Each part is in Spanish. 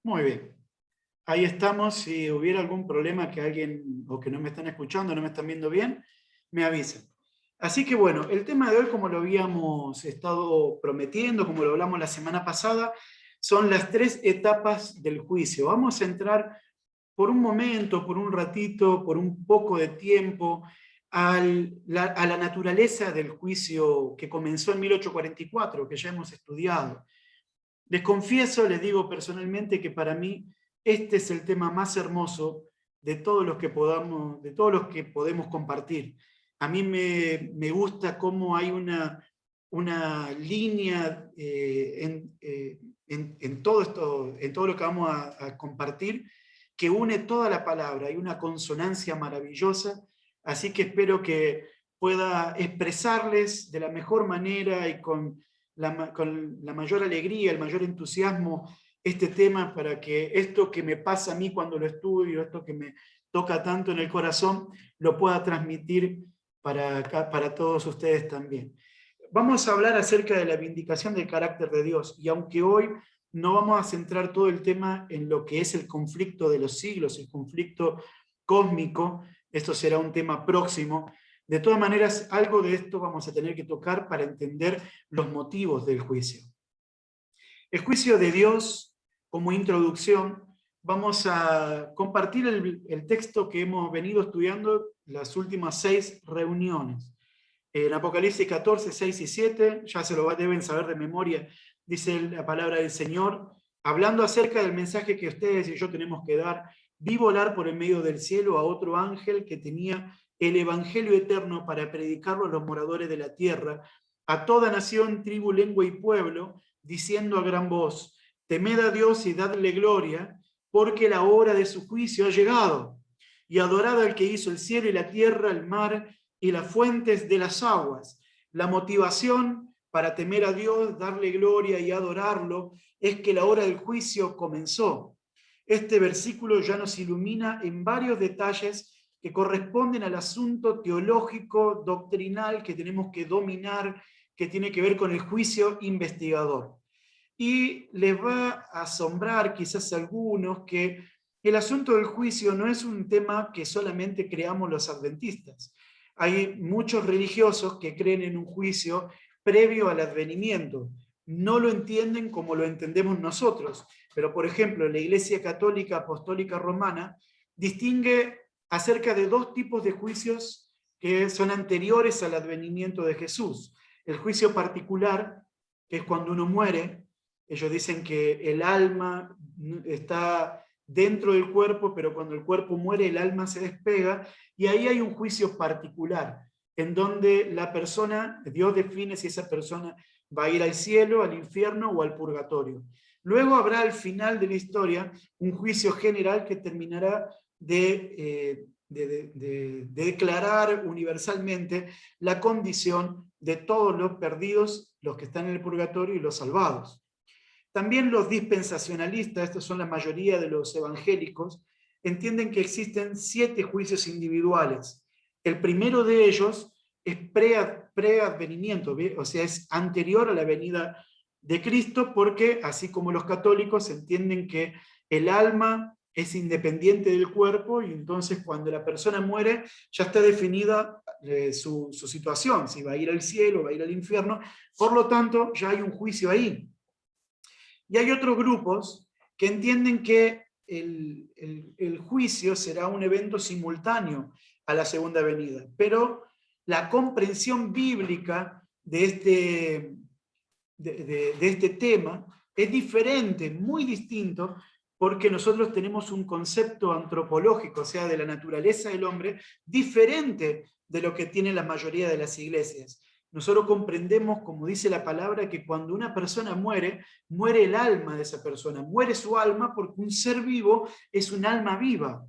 Muy bien. Ahí estamos. Si hubiera algún problema que alguien o que no me están escuchando, no me están viendo bien, me avisan. Así que bueno, el tema de hoy, como lo habíamos estado prometiendo, como lo hablamos la semana pasada, son las tres etapas del juicio. Vamos a entrar por un momento, por un ratito, por un poco de tiempo, a la naturaleza del juicio que comenzó en 1844, que ya hemos estudiado. Les confieso, les digo personalmente que para mí este es el tema más hermoso de todos los que de todos los que podemos compartir. A mí me gusta cómo hay una línea en todo esto, en todo lo que vamos a compartir, que une toda la palabra. Hay una consonancia maravillosa, así que espero que pueda expresarles de la mejor manera y con la mayor alegría, el mayor entusiasmo este tema, para que esto que me pasa a mí cuando lo estudio, esto que me toca tanto en el corazón, lo pueda transmitir para todos ustedes también. Vamos a hablar acerca de la vindicación del carácter de Dios, y aunque hoy no vamos a centrar todo el tema en lo que es el conflicto de los siglos, el conflicto cósmico, esto será un tema próximo. De todas maneras, algo de esto vamos a tener que tocar para entender los motivos del juicio. El juicio de Dios, como introducción, vamos a compartir el texto que hemos venido estudiando las últimas 6 reuniones. En Apocalipsis 14, 6 y 7, ya se lo deben saber de memoria, dice la palabra del Señor, hablando acerca del mensaje que ustedes y yo tenemos que dar. Vi volar por el medio del cielo a otro ángel que tenía el evangelio eterno para predicarlo a los moradores de la tierra, a toda nación, tribu, lengua y pueblo, diciendo a gran voz: temed a Dios y dadle gloria, porque la hora de su juicio ha llegado. Y adorad al que hizo el cielo y la tierra, el mar y las fuentes de las aguas. La motivación para temer a Dios, darle gloria y adorarlo, es que la hora del juicio comenzó. Este versículo ya nos ilumina en varios detalles que corresponden al asunto teológico, doctrinal, que tenemos que dominar, que tiene que ver con el juicio investigador. Y les va a asombrar quizás a algunos que el asunto del juicio no es un tema que solamente creamos los adventistas. Hay muchos religiosos que creen en un juicio previo al advenimiento. No lo entienden como lo entendemos nosotros, pero por ejemplo, la Iglesia Católica Apostólica Romana distingue acerca de dos tipos de juicios que son anteriores al advenimiento de Jesús. El juicio particular, que es cuando uno muere. Ellos dicen que el alma está dentro del cuerpo, pero cuando el cuerpo muere, el alma se despega, y ahí hay un juicio particular, en donde la persona, Dios define si esa persona va a ir al cielo, al infierno o al purgatorio. Luego habrá al final de la historia un juicio general que terminará de declarar universalmente la condición de todos los perdidos, los que están en el purgatorio y los salvados. También los dispensacionalistas, estos son la mayoría de los evangélicos, entienden que existen 7 juicios individuales. El primero de ellos es preadvenimiento, o sea, es anterior a la venida de Cristo, porque así como los católicos entienden que el alma es independiente del cuerpo, y entonces cuando la persona muere ya está definida su situación, si va a ir al cielo, va a ir al infierno, por lo tanto ya hay un juicio ahí. Y hay otros grupos que entienden que el juicio será un evento simultáneo a la segunda venida, pero la comprensión bíblica de este tema es diferente, muy distinto, porque nosotros tenemos un concepto antropológico, o sea, de la naturaleza del hombre, diferente de lo que tiene la mayoría de las iglesias. Nosotros comprendemos, como dice la palabra, que cuando una persona muere, muere el alma de esa persona, muere su alma, porque un ser vivo es un alma viva.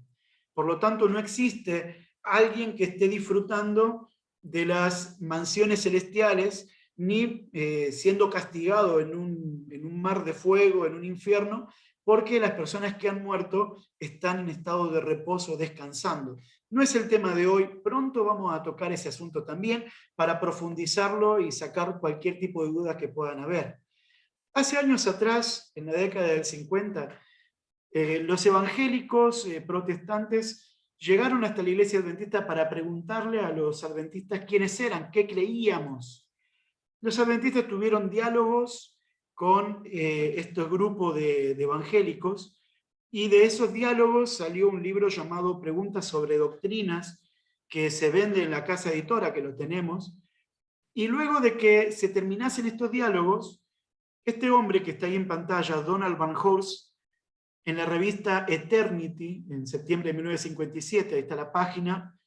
Por lo tanto, no existe alguien que esté disfrutando de las mansiones celestiales, ni siendo castigado en un mar de fuego, en un infierno, porque las personas que han muerto están en estado de reposo, descansando. No es el tema de hoy, pronto vamos a tocar ese asunto también para profundizarlo y sacar cualquier tipo de dudas que puedan haber. Hace años atrás, en la década del 50, Los evangélicos protestantes llegaron hasta la iglesia adventista para preguntarle a los adventistas quiénes eran, qué creíamos. Los adventistas tuvieron diálogos con estos grupos de evangélicos, y de esos diálogos salió un libro llamado Preguntas sobre Doctrinas, que se vende en la casa editora, que lo tenemos. Y luego de que se terminasen estos diálogos, este hombre que está ahí en pantalla, Donald Van Horst, en la revista Eternity, en septiembre de 1957, ahí está la página,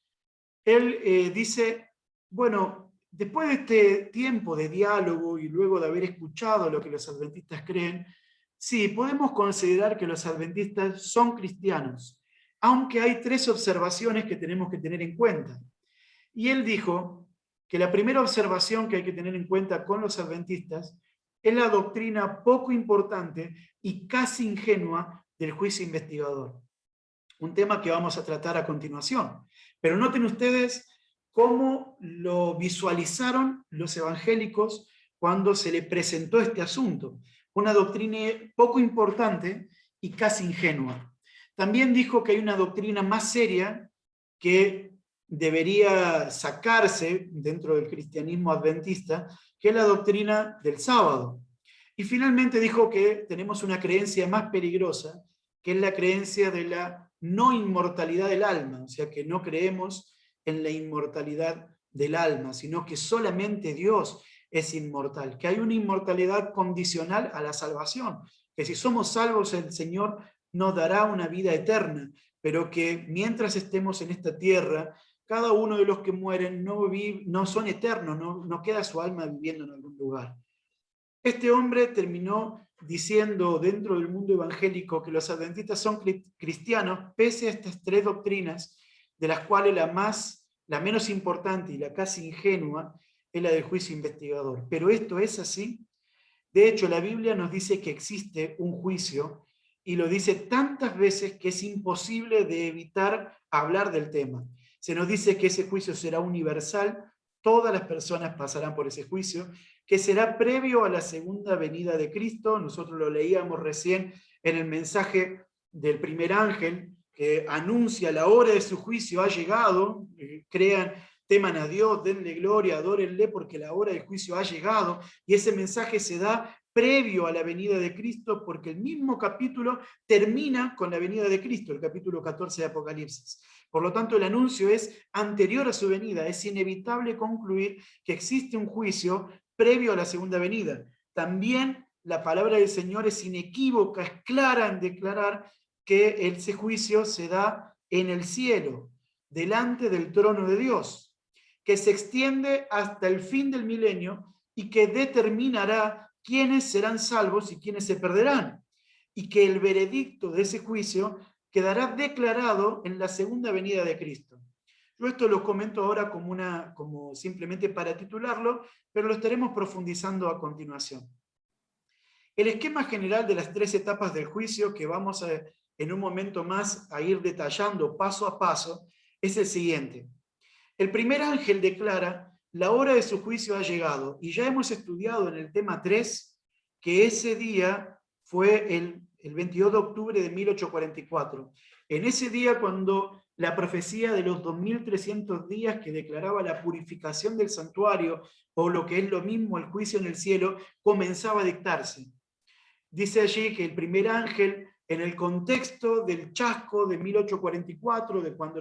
él dice, bueno, después de este tiempo de diálogo y luego de haber escuchado lo que los adventistas creen, sí, podemos considerar que los adventistas son cristianos, aunque hay 3 observaciones que tenemos que tener en cuenta. Y él dijo que la primera observación que hay que tener en cuenta con los adventistas es la doctrina poco importante y casi ingenua del juicio investigador. Un tema que vamos a tratar a continuación. Pero noten ustedes cómo lo visualizaron los evangélicos cuando se le presentó este asunto. Una doctrina poco importante y casi ingenua. También dijo que hay una doctrina más seria que debería sacarse dentro del cristianismo adventista, que es la doctrina del sábado. Y finalmente dijo que tenemos una creencia más peligrosa, que es la creencia de la no inmortalidad del alma, o sea que no creemos en la inmortalidad del alma, sino que solamente Dios es inmortal, que hay una inmortalidad condicional a la salvación, que si somos salvos el Señor nos dará una vida eterna, pero que mientras estemos en esta tierra, cada uno de los que mueren no son eternos, no queda su alma viviendo en algún lugar. Este hombre terminó diciendo dentro del mundo evangélico que los adventistas son cristianos pese a estas 3 doctrinas, de las cuales la menos importante y la casi ingenua es la del juicio investigador. Pero esto es así. De hecho, la Biblia nos dice que existe un juicio, y lo dice tantas veces que es imposible de evitar hablar del tema. Se nos dice que ese juicio será universal, todas las personas pasarán por ese juicio, que será previo a la segunda venida de Cristo. Nosotros lo leíamos recién en el mensaje del primer ángel, que anuncia la hora de su juicio ha llegado, teman a Dios, denle gloria, adórenle, porque la hora del juicio ha llegado, y ese mensaje se da previo a la venida de Cristo, porque el mismo capítulo termina con la venida de Cristo, el capítulo 14 de Apocalipsis. Por lo tanto, el anuncio es anterior a su venida. Es inevitable concluir que existe un juicio previo a la segunda venida. También la palabra del Señor es inequívoca, es clara en declarar que ese juicio se da en el cielo, delante del trono de Dios, que se extiende hasta el fin del milenio y que determinará quiénes serán salvos y quiénes se perderán, y que el veredicto de ese juicio quedará declarado en la segunda venida de Cristo. Yo esto lo comento ahora como simplemente para titularlo, pero lo estaremos profundizando a continuación. El esquema general de las 3 etapas del juicio, que vamos en un momento más a ir detallando paso a paso, es el siguiente. El primer ángel declara: la hora de su juicio ha llegado, y ya hemos estudiado en el tema 3 que ese día fue el 22 de octubre de 1844. En ese día, cuando la profecía de los 2300 días que declaraba la purificación del santuario, o lo que es lo mismo el juicio en el cielo, comenzaba a dictarse. Dice allí que el primer ángel, en el contexto del chasco de 1844, de cuando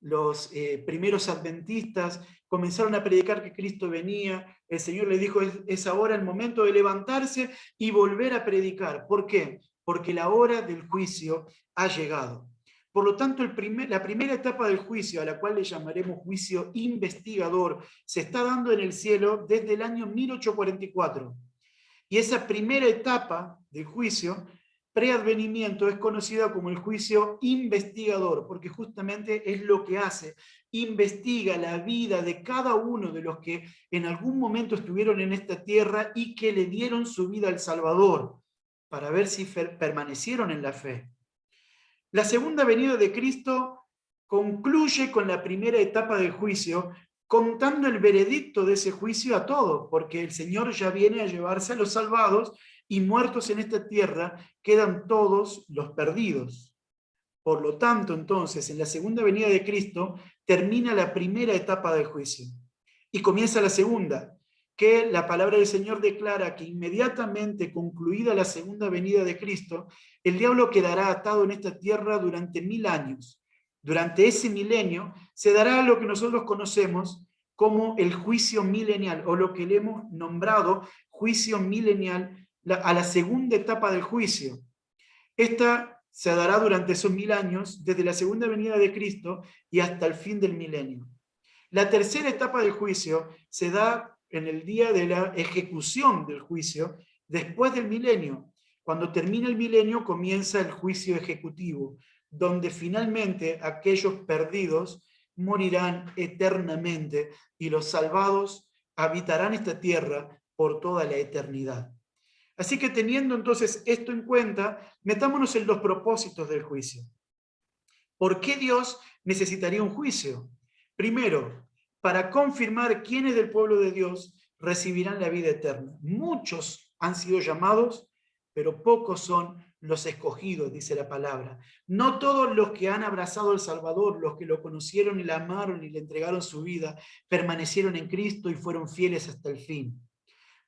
los primeros adventistas comenzaron a predicar que Cristo venía, el Señor le dijo: es ahora el momento de levantarse y volver a predicar. ¿Por qué? Porque la hora del juicio ha llegado. Por lo tanto, la primera etapa del juicio, a la cual le llamaremos juicio investigador, se está dando en el cielo desde el año 1844. Y esa primera etapa del juicio, preadvenimiento, es conocida como el juicio investigador, porque justamente es lo que hace: investiga la vida de cada uno de los que en algún momento estuvieron en esta tierra y que le dieron su vida al Salvador, para ver si permanecieron en la fe. La segunda venida de Cristo concluye con la primera etapa del juicio, contando el veredicto de ese juicio a todos, porque el Señor ya viene a llevarse a los salvados y muertos en esta tierra quedan todos los perdidos. Por lo tanto, entonces, en la segunda venida de Cristo termina la primera etapa del juicio y comienza la segunda, que la palabra del Señor declara que inmediatamente concluida la segunda venida de Cristo, el diablo quedará atado en esta tierra durante 1000 años. Durante ese milenio se dará lo que nosotros conocemos como el juicio milenial, o lo que le hemos nombrado juicio milenial, a la segunda etapa del juicio. Esta se dará durante esos 1000 años, desde la segunda venida de Cristo y hasta el fin del milenio. La tercera etapa del juicio se da en el día de la ejecución del juicio, después del milenio. Cuando termina el milenio comienza el juicio ejecutivo, donde finalmente aquellos perdidos morirán eternamente y los salvados habitarán esta tierra por toda la eternidad. Así que teniendo entonces esto en cuenta, metámonos en los propósitos del juicio. ¿Por qué Dios necesitaría un juicio? Primero, para confirmar quiénes del pueblo de Dios recibirán la vida eterna. Muchos han sido llamados, pero pocos son los escogidos, dice la palabra. No todos los que han abrazado al Salvador, los que lo conocieron y le amaron y le entregaron su vida, permanecieron en Cristo y fueron fieles hasta el fin.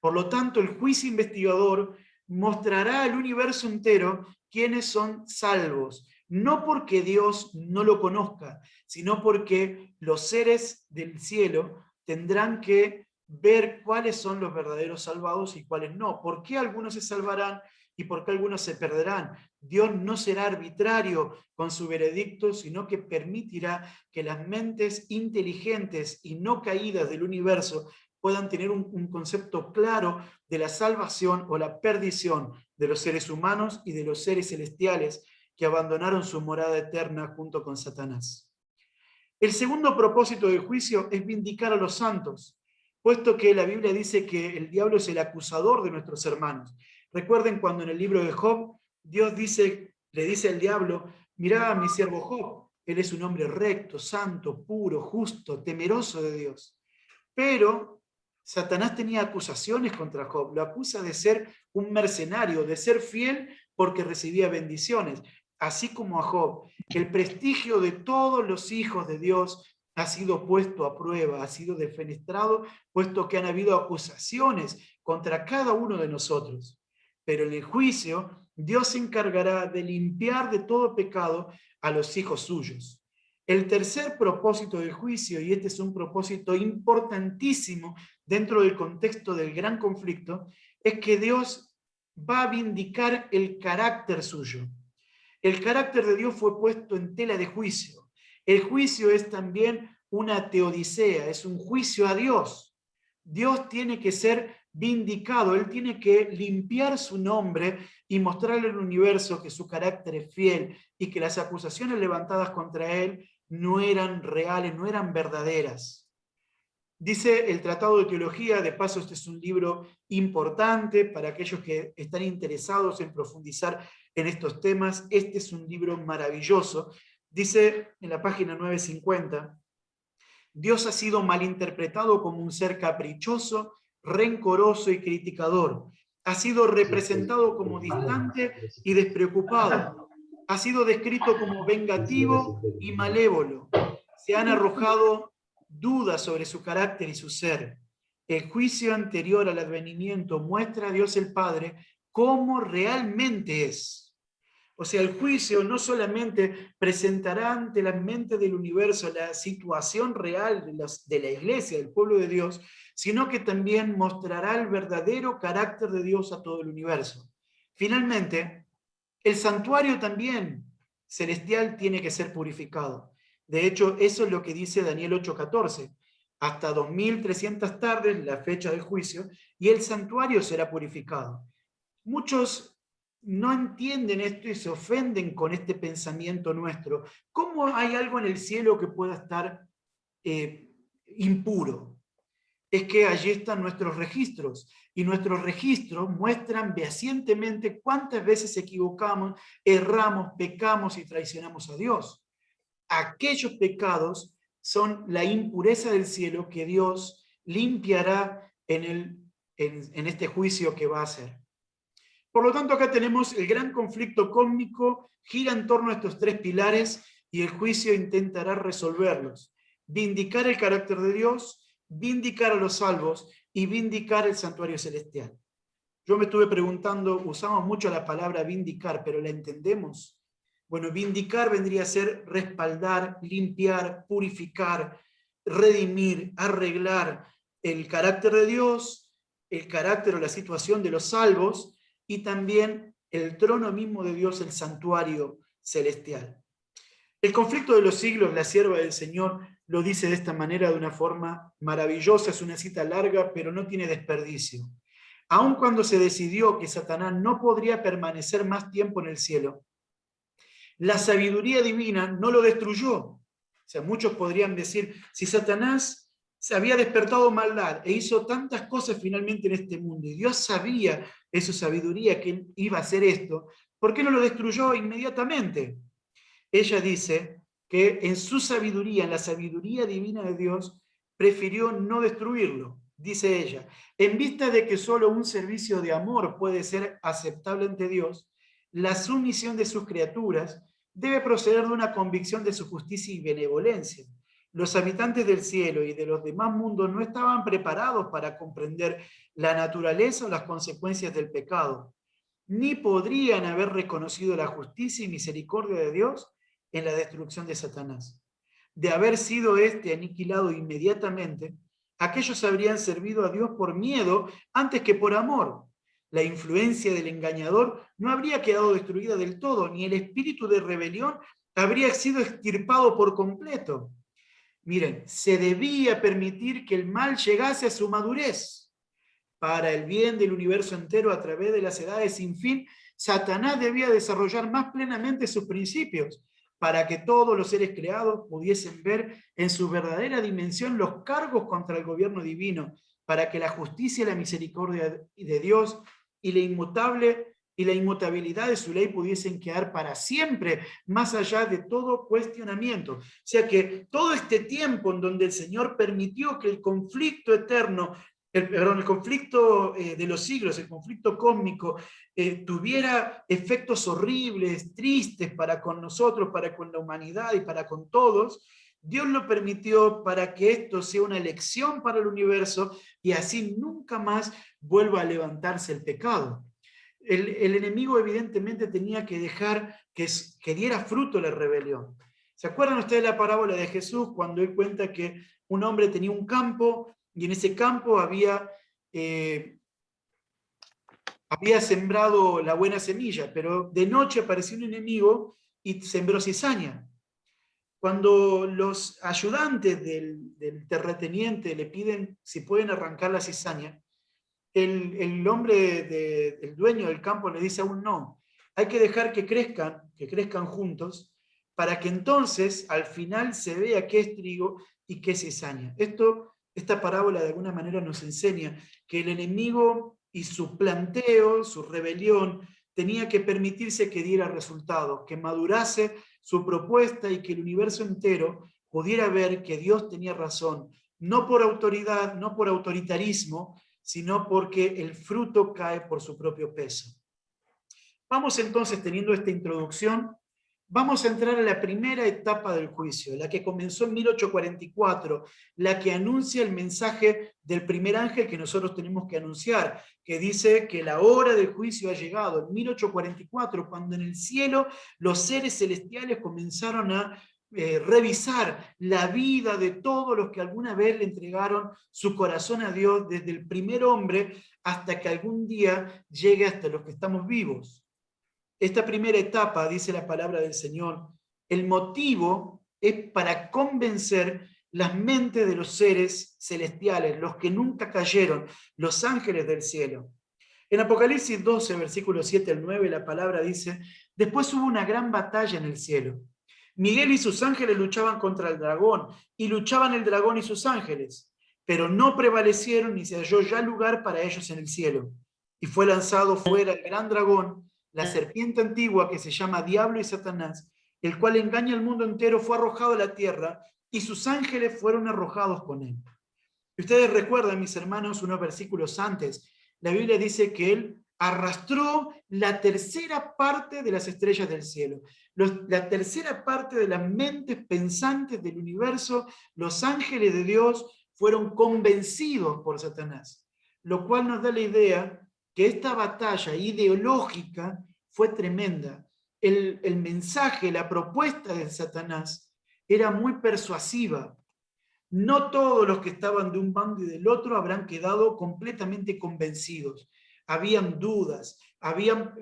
Por lo tanto, el juicio investigador mostrará al universo entero quiénes son salvos, no porque Dios no lo conozca, sino porque los seres del cielo tendrán que ver cuáles son los verdaderos salvados y cuáles no. ¿Por qué algunos se salvarán y por qué algunos se perderán? Dios no será arbitrario con su veredicto, sino que permitirá que las mentes inteligentes y no caídas del universo puedan tener un concepto claro de la salvación o la perdición de los seres humanos y de los seres celestiales que abandonaron su morada eterna junto con Satanás. El segundo propósito del juicio es vindicar a los santos, puesto que la Biblia dice que el diablo es el acusador de nuestros hermanos. Recuerden cuando en el libro de Job, Dios le dice al diablo: mirá a mi siervo Job, él es un hombre recto, santo, puro, justo, temeroso de Dios. Pero Satanás tenía acusaciones contra Job, lo acusa de ser un mercenario, de ser fiel porque recibía bendiciones, así como a Job. El prestigio de todos los hijos de Dios ha sido puesto a prueba, ha sido defenestrado, puesto que han habido acusaciones contra cada uno de nosotros. Pero en el juicio, Dios se encargará de limpiar de todo pecado a los hijos suyos. El tercer propósito del juicio, y este es un propósito importantísimo dentro del contexto del gran conflicto, es que Dios va a vindicar el carácter suyo. El carácter de Dios fue puesto en tela de juicio. El juicio es también una teodicea, es un juicio a Dios. Dios tiene que ser vindicado, Él tiene que limpiar su nombre y mostrarle al universo que su carácter es fiel y que las acusaciones levantadas contra Él no eran reales, no eran verdaderas. Dice el Tratado de Teología, de paso este es un libro importante para aquellos que están interesados en profundizar en estos temas, este es un libro maravilloso. Dice en la página 950, Dios ha sido malinterpretado como un ser caprichoso, rencoroso y criticador. Ha sido representado como distante y despreocupado. Ha sido descrito como vengativo y malévolo. Se han arrojado dudas sobre su carácter y su ser. El juicio anterior al advenimiento muestra a Dios el Padre cómo realmente es. O sea, el juicio no solamente presentará ante la mente del universo la situación real de la iglesia, del pueblo de Dios, sino que también mostrará el verdadero carácter de Dios a todo el universo. Finalmente, el santuario también celestial tiene que ser purificado. De hecho, eso es lo que dice Daniel 8:14. Hasta 2300 tardes, la fecha del juicio, y el santuario será purificado. Muchos no entienden esto y se ofenden con este pensamiento nuestro. ¿Cómo hay algo en el cielo que pueda estar impuro? Es que allí están nuestros registros, y nuestros registros muestran fehacientemente cuántas veces equivocamos, erramos, pecamos y traicionamos a Dios. Aquellos pecados son la impureza del cielo que Dios limpiará en este juicio que va a hacer. Por lo tanto, acá tenemos el gran conflicto cósmico, gira en torno a estos tres pilares y el juicio intentará resolverlos. Vindicar el carácter de Dios, vindicar a los salvos y vindicar el santuario celestial. Yo me estuve preguntando, usamos mucho la palabra vindicar, pero ¿la entendemos? Bueno, vindicar vendría a ser respaldar, limpiar, purificar, redimir, arreglar el carácter de Dios, el carácter o la situación de los salvos y también el trono mismo de Dios, el santuario celestial. El conflicto de los siglos, la sierva del Señor lo dice de esta manera, de una forma maravillosa, es una cita larga, pero no tiene desperdicio. Aun cuando se decidió que Satanás no podría permanecer más tiempo en el cielo, la sabiduría divina no lo destruyó. O sea, muchos podrían decir, si Satanás se había despertado maldad e hizo tantas cosas finalmente en este mundo, y Dios sabía en su sabiduría que él iba a hacer esto, ¿por qué no lo destruyó inmediatamente? Ella dice que en su sabiduría, en la sabiduría divina de Dios, prefirió no destruirlo. Dice ella, en vista de que solo un servicio de amor puede ser aceptable ante Dios, la sumisión de sus criaturas debe proceder de una convicción de su justicia y benevolencia. Los habitantes del cielo y de los demás mundos no estaban preparados para comprender la naturaleza o las consecuencias del pecado, ni podrían haber reconocido la justicia y misericordia de Dios en la destrucción de Satanás. De haber sido éste aniquilado inmediatamente, aquellos habrían servido a Dios por miedo antes que por amor. La influencia del engañador no habría quedado destruida del todo, ni el espíritu de rebelión habría sido extirpado por completo. Miren, se debía permitir que el mal llegase a su madurez. Para el bien del universo entero a través de las edades sin fin, Satanás debía desarrollar más plenamente sus principios, para que todos los seres creados pudiesen ver en su verdadera dimensión los cargos contra el gobierno divino, para que la justicia y la misericordia de Dios y la inmutabilidad de su ley pudiesen quedar para siempre, más allá de todo cuestionamiento. O sea que todo este tiempo en donde el Señor permitió que el conflicto eterno, el conflicto de los siglos, el conflicto cósmico, tuviera efectos horribles, tristes para con nosotros, para con la humanidad y para con todos, Dios lo permitió para que esto sea una lección para el universo y así nunca más vuelva a levantarse el pecado. El enemigo evidentemente tenía que dejar que diera fruto la rebelión. ¿Se acuerdan ustedes de la parábola de Jesús cuando él cuenta que un hombre tenía un campo y en ese campo había sembrado la buena semilla, pero de noche apareció un enemigo y sembró cizaña? Cuando los ayudantes del terrateniente le piden si pueden arrancar la cizaña, el hombre, el dueño del campo le dice aún no, hay que dejar que crezcan juntos, para que entonces al final se vea qué es trigo y qué es cizaña. Esta parábola de alguna manera nos enseña que el enemigo y su planteo, su rebelión, tenía que permitirse que diera resultados, que madurase su propuesta y que el universo entero pudiera ver que Dios tenía razón, no por autoridad, no por autoritarismo, sino porque el fruto cae por su propio peso. Vamos entonces, teniendo esta introducción, vamos a entrar a la primera etapa del juicio, la que comenzó en 1844, la que anuncia el mensaje del primer ángel que nosotros tenemos que anunciar, que dice que la hora del juicio ha llegado, en 1844, cuando en el cielo los seres celestiales comenzaron a revisar la vida de todos los que alguna vez le entregaron su corazón a Dios, desde el primer hombre hasta que algún día llegue hasta los que estamos vivos. Esta primera etapa, dice la palabra del Señor, el motivo es para convencer las mentes de los seres celestiales, los que nunca cayeron, los ángeles del cielo. En Apocalipsis 12, versículos 7 al 9, la palabra dice, después hubo una gran batalla en el cielo. Miguel y sus ángeles luchaban contra el dragón, y luchaban el dragón y sus ángeles, pero no prevalecieron ni se halló ya lugar para ellos en el cielo. Y fue lanzado fuera el gran dragón, la serpiente antigua que se llama Diablo y Satanás, el cual engaña al mundo entero, fue arrojado a la tierra, y sus ángeles fueron arrojados con él. Y ustedes recuerdan, mis hermanos, unos versículos antes, la Biblia dice que él arrastró la tercera parte de las estrellas del cielo. La tercera parte de las mentes pensantes del universo, los ángeles de Dios, fueron convencidos por Satanás. Lo cual nos da la idea que esta batalla ideológica fue tremenda. El mensaje, la propuesta de Satanás era muy persuasiva. No todos los que estaban de un bando y del otro habrán quedado completamente convencidos. Habían dudas, habían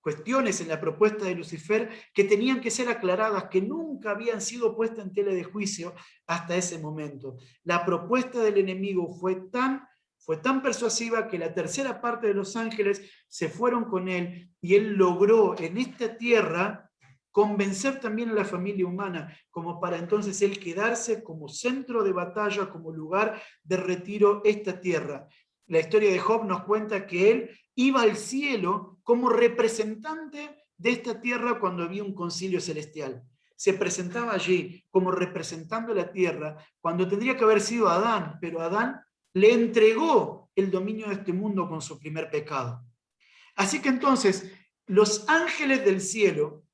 cuestiones en la propuesta de Lucifer que tenían que ser aclaradas, que nunca habían sido puestas en tela de juicio hasta ese momento. La propuesta del enemigo fue tan persuasiva que la tercera parte de los ángeles se fueron con él y él logró en esta tierra convencer también a la familia humana, como para entonces él quedarse como centro de batalla, como lugar de retiro esta tierra. La historia de Job nos cuenta que él iba al cielo como representante de esta tierra cuando había un concilio celestial. Se presentaba allí como representando la tierra cuando tendría que haber sido Adán, pero Adán le entregó el dominio de este mundo con su primer pecado. Así que entonces los ángeles del cielo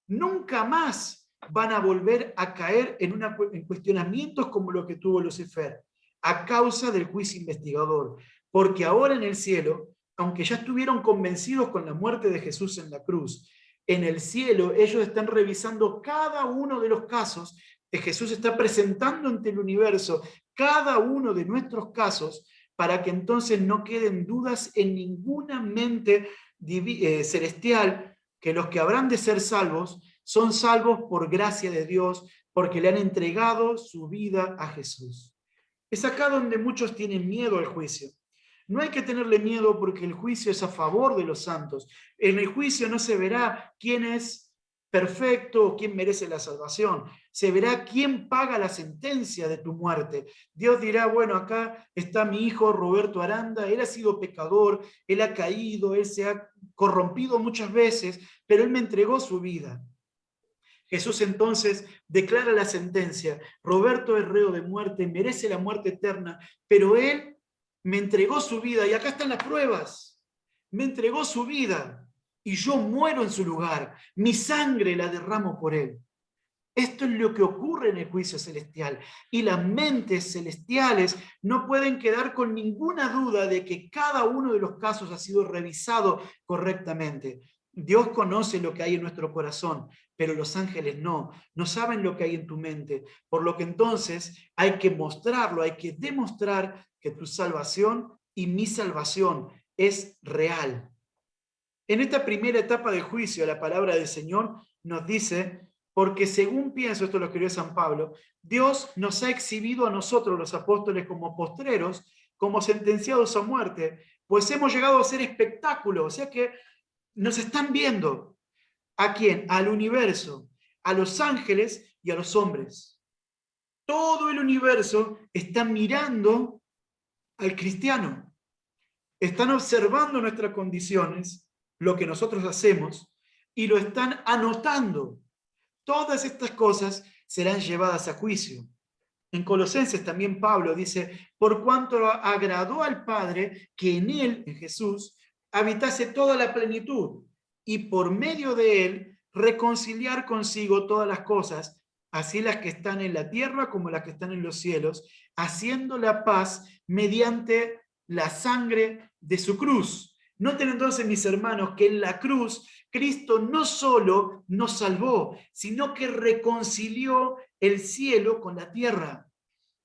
nunca más van a volver a caer en cuestionamientos como lo que tuvo Lucifer, a causa del juicio investigador. Porque ahora en el cielo, aunque ya estuvieron convencidos con la muerte de Jesús en la cruz, en el cielo ellos están revisando cada uno de los casos que Jesús está presentando ante el universo, cada uno de nuestros casos, para que entonces no queden dudas en ninguna mente celestial, que los que habrán de ser salvos son salvos por gracia de Dios, porque le han entregado su vida a Jesús. Es acá donde muchos tienen miedo al juicio. No hay que tenerle miedo porque el juicio es a favor de los santos. En el juicio no se verá quién es perfecto o quién merece la salvación. Se verá quién paga la sentencia de tu muerte. Dios dirá, bueno, acá está mi hijo Roberto Aranda, él ha sido pecador, él ha caído, él se ha corrompido muchas veces, pero él me entregó su vida. Jesús entonces declara la sentencia. Roberto es reo de muerte, merece la muerte eterna, pero él me entregó su vida y acá están las pruebas. Me entregó su vida y yo muero en su lugar. Mi sangre la derramo por él. Esto es lo que ocurre en el juicio celestial. Y las mentes celestiales no pueden quedar con ninguna duda de que cada uno de los casos ha sido revisado correctamente. Dios conoce lo que hay en nuestro corazón, pero los ángeles no saben lo que hay en tu mente. Por lo que entonces hay que mostrarlo, hay que demostrar que tu salvación y mi salvación es real. En esta primera etapa de juicio, la palabra del Señor nos dice, porque según pienso, esto lo escribió San Pablo, Dios nos ha exhibido a nosotros, los apóstoles, como postreros, como sentenciados a muerte, pues hemos llegado a ser espectáculo, o sea que nos están viendo. ¿A quién? Al universo, a los ángeles y a los hombres. Todo el universo está mirando al cristiano. Están observando nuestras condiciones, lo que nosotros hacemos, y lo están anotando. Todas estas cosas serán llevadas a juicio. En Colosenses también Pablo dice, por cuanto agradó al Padre que en él, en Jesús, habitase toda la plenitud, y por medio de él reconciliar consigo todas las cosas, así las que están en la tierra como las que están en los cielos, haciendo la paz mediante la sangre de su cruz. Noten entonces, mis hermanos, que en la cruz Cristo no solo nos salvó, sino que reconcilió el cielo con la tierra.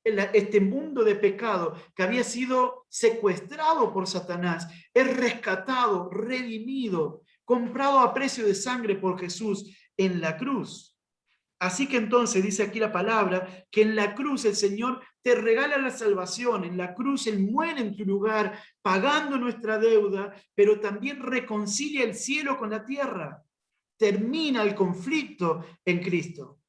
Este mundo de pecado que había sido secuestrado por Satanás es rescatado, redimido, comprado a precio de sangre por Jesús en la cruz. Así que entonces dice aquí la palabra que en la cruz el Señor te regala la salvación, en la cruz Él muere en tu lugar, pagando nuestra deuda, pero también reconcilia el cielo con la tierra, termina el conflicto en Cristo.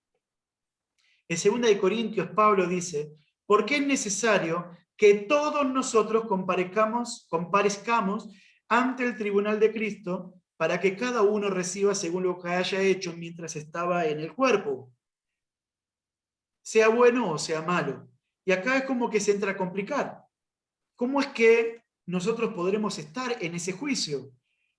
En 2 Corintios Pablo dice, porque es necesario que todos nosotros comparezcamos ante el tribunal de Cristo para que cada uno reciba según lo que haya hecho mientras estaba en el cuerpo, sea bueno o sea malo. Y acá es como que se entra a complicar. ¿Cómo es que nosotros podremos estar en ese juicio.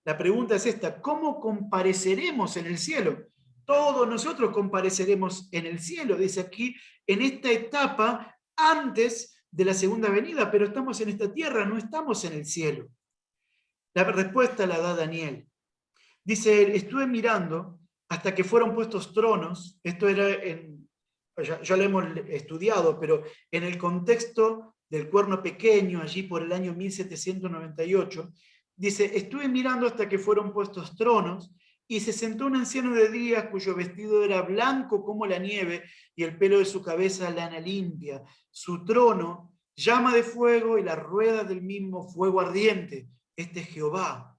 La pregunta es esta: ¿cómo compareceremos en el cielo? Todos nosotros compareceremos en el cielo, dice aquí, en esta etapa antes de la segunda venida, pero estamos en esta tierra, no estamos en el cielo. La respuesta la da Daniel. Dice él: estuve mirando hasta que fueron puestos tronos. Esto era ya lo hemos estudiado, pero en el contexto del Cuerno Pequeño, allí por el año 1798, dice: estuve mirando hasta que fueron puestos tronos, y se sentó un anciano de días cuyo vestido era blanco como la nieve y el pelo de su cabeza lana limpia. Su trono, llama de fuego, y la rueda del mismo fuego ardiente. Este es Jehová.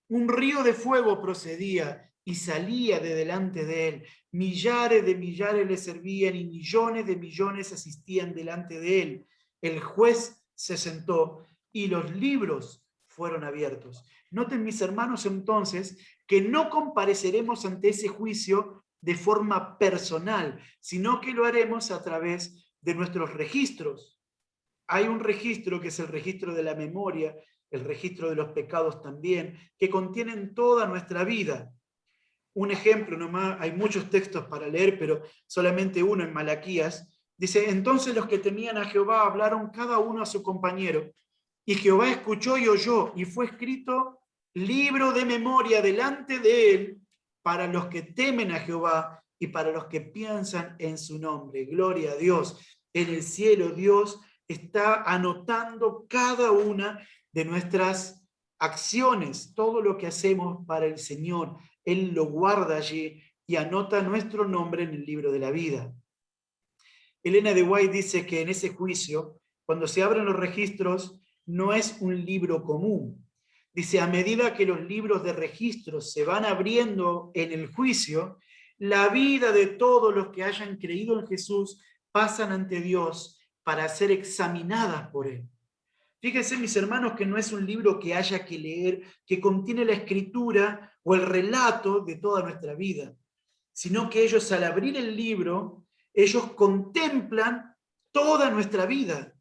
Un río de fuego procedía y salía de delante de él. Millares de millares le servían y millones de millones asistían delante de él. El juez se sentó y los libros fueron abiertos. Noten, mis hermanos, entonces, que no compareceremos ante ese juicio de forma personal, sino que lo haremos a través de nuestros registros. Hay un registro que es el registro de la memoria, el registro de los pecados también, que contienen toda nuestra vida. Un ejemplo nomás, hay muchos textos para leer, pero solamente uno en Malaquías. Dice: entonces los que temían a Jehová hablaron cada uno a su compañero, y Jehová escuchó y oyó, y fue escrito libro de memoria delante de él para los que temen a Jehová y para los que piensan en su nombre. Gloria a Dios. En el cielo Dios está anotando cada una de nuestras acciones, todo lo que hacemos para el Señor. Él lo guarda allí y anota nuestro nombre en el libro de la vida. Elena de White dice que en ese juicio, cuando se abren los registros, no es un libro común. Dice: a medida que los libros de registros se van abriendo en el juicio, la vida de todos los que hayan creído en Jesús pasan ante Dios para ser examinadas por Él. Fíjense, mis hermanos, que no es un libro que haya que leer, que contiene la escritura o el relato de toda nuestra vida, sino que ellos, al abrir el libro, ellos contemplan toda nuestra vida.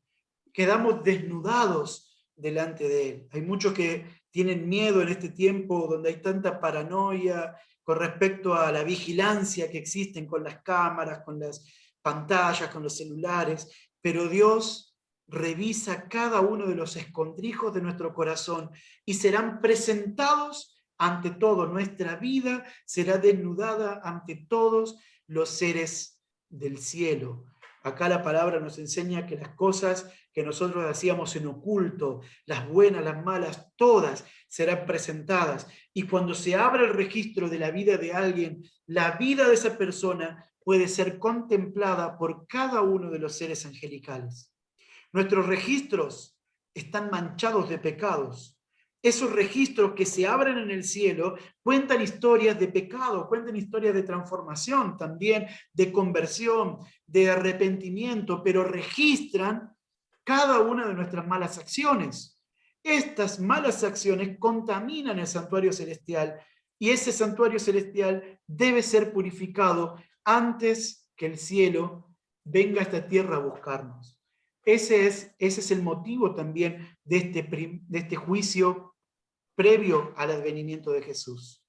Quedamos desnudados delante de Él. Hay muchos que tienen miedo en este tiempo donde hay tanta paranoia con respecto a la vigilancia que existen con las cámaras, con las pantallas, con los celulares, pero Dios revisa cada uno de los escondrijos de nuestro corazón y serán presentados ante todo. Nuestra vida será desnudada ante todos los seres del cielo. Acá la palabra nos enseña que las cosas que nosotros hacíamos en oculto, las buenas, las malas, todas serán presentadas. Y cuando se abre el registro de la vida de alguien, la vida de esa persona puede ser contemplada por cada uno de los seres angelicales. Nuestros registros están manchados de pecados. Esos registros que se abren en el cielo cuentan historias de pecado, cuentan historias de transformación, también de conversión, de arrepentimiento, pero registran cada una de nuestras malas acciones. Estas malas acciones contaminan el santuario celestial y ese santuario celestial debe ser purificado antes que el cielo venga a esta tierra a buscarnos. Ese es el motivo también de este juicio previo al advenimiento de Jesús.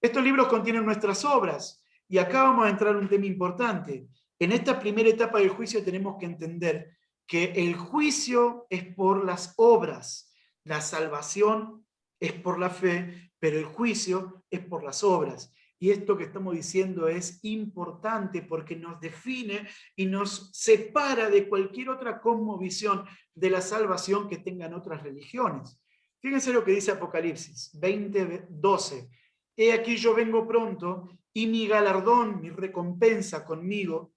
Estos libros contienen nuestras obras, y acá vamos a entrar en un tema importante. En esta primera etapa del juicio tenemos que entender que el juicio es por las obras, la salvación es por la fe, pero el juicio es por las obras. Y esto que estamos diciendo es importante porque nos define y nos separa de cualquier otra cosmovisión de la salvación que tengan otras religiones. Fíjense lo que dice Apocalipsis 20:12. He aquí yo vengo pronto y mi galardón, mi recompensa conmigo,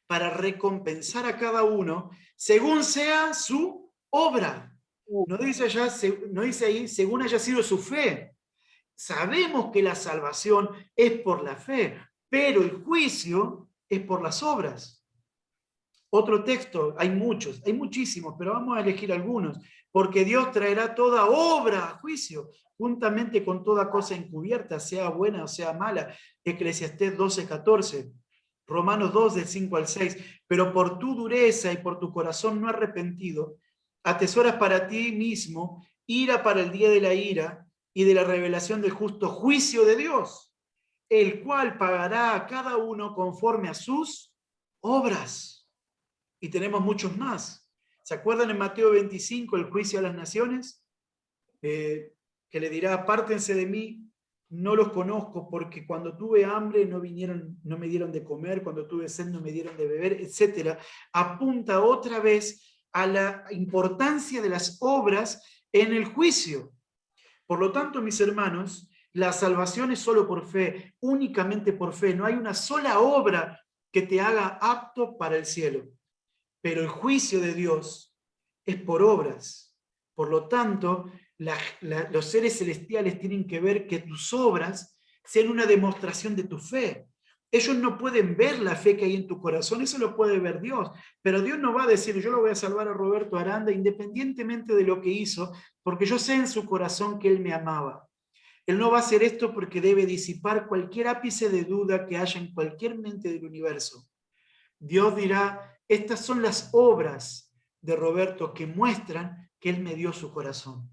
para recompensar a cada uno según sea su obra. No dice ahí según haya sido su fe. Sabemos que la salvación es por la fe, pero el juicio es por las obras. Otro texto, hay muchos, hay muchísimos, pero vamos a elegir algunos. Porque Dios traerá toda obra a juicio, juntamente con toda cosa encubierta, sea buena o sea mala. Eclesiastés 12:14. Romanos 2, del 5 al 6. Pero por tu dureza y por tu corazón no arrepentido, atesoras para ti mismo ira para el día de la ira y de la revelación del justo juicio de Dios, el cual pagará a cada uno conforme a sus obras. Y tenemos muchos más. ¿Se acuerdan en Mateo 25 el juicio a las naciones? Que le dirá, apártense de mí, no los conozco, porque cuando tuve hambre no me dieron de comer, cuando tuve sed no me dieron de beber, etc. Apunta otra vez a la importancia de las obras en el juicio. Por lo tanto, mis hermanos, la salvación es solo por fe, únicamente por fe. No hay una sola obra que te haga apto para el cielo. Pero el juicio de Dios es por obras. Por lo tanto, los seres celestiales tienen que ver que tus obras sean una demostración de tu fe. Ellos no pueden ver la fe que hay en tu corazón, eso lo puede ver Dios. Pero Dios no va a decir, yo lo voy a salvar a Roberto Aranda independientemente de lo que hizo, porque yo sé en su corazón que él me amaba. Él no va a hacer esto porque debe disipar cualquier ápice de duda que haya en cualquier mente del universo. Dios dirá, estas son las obras de Roberto que muestran que él me dio su corazón.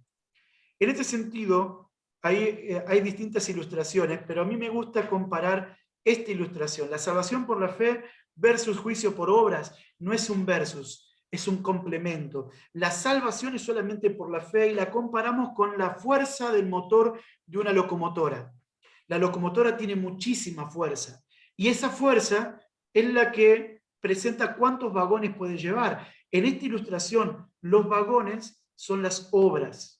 En este sentido, hay distintas ilustraciones, pero a mí me gusta comparar esta ilustración. La salvación por la fe versus juicio por obras no es un versus, es un complemento. La salvación es solamente por la fe y la comparamos con la fuerza del motor de una locomotora. La locomotora tiene muchísima fuerza y esa fuerza es la que presenta cuántos vagones puede llevar. En esta ilustración, los vagones son las obras.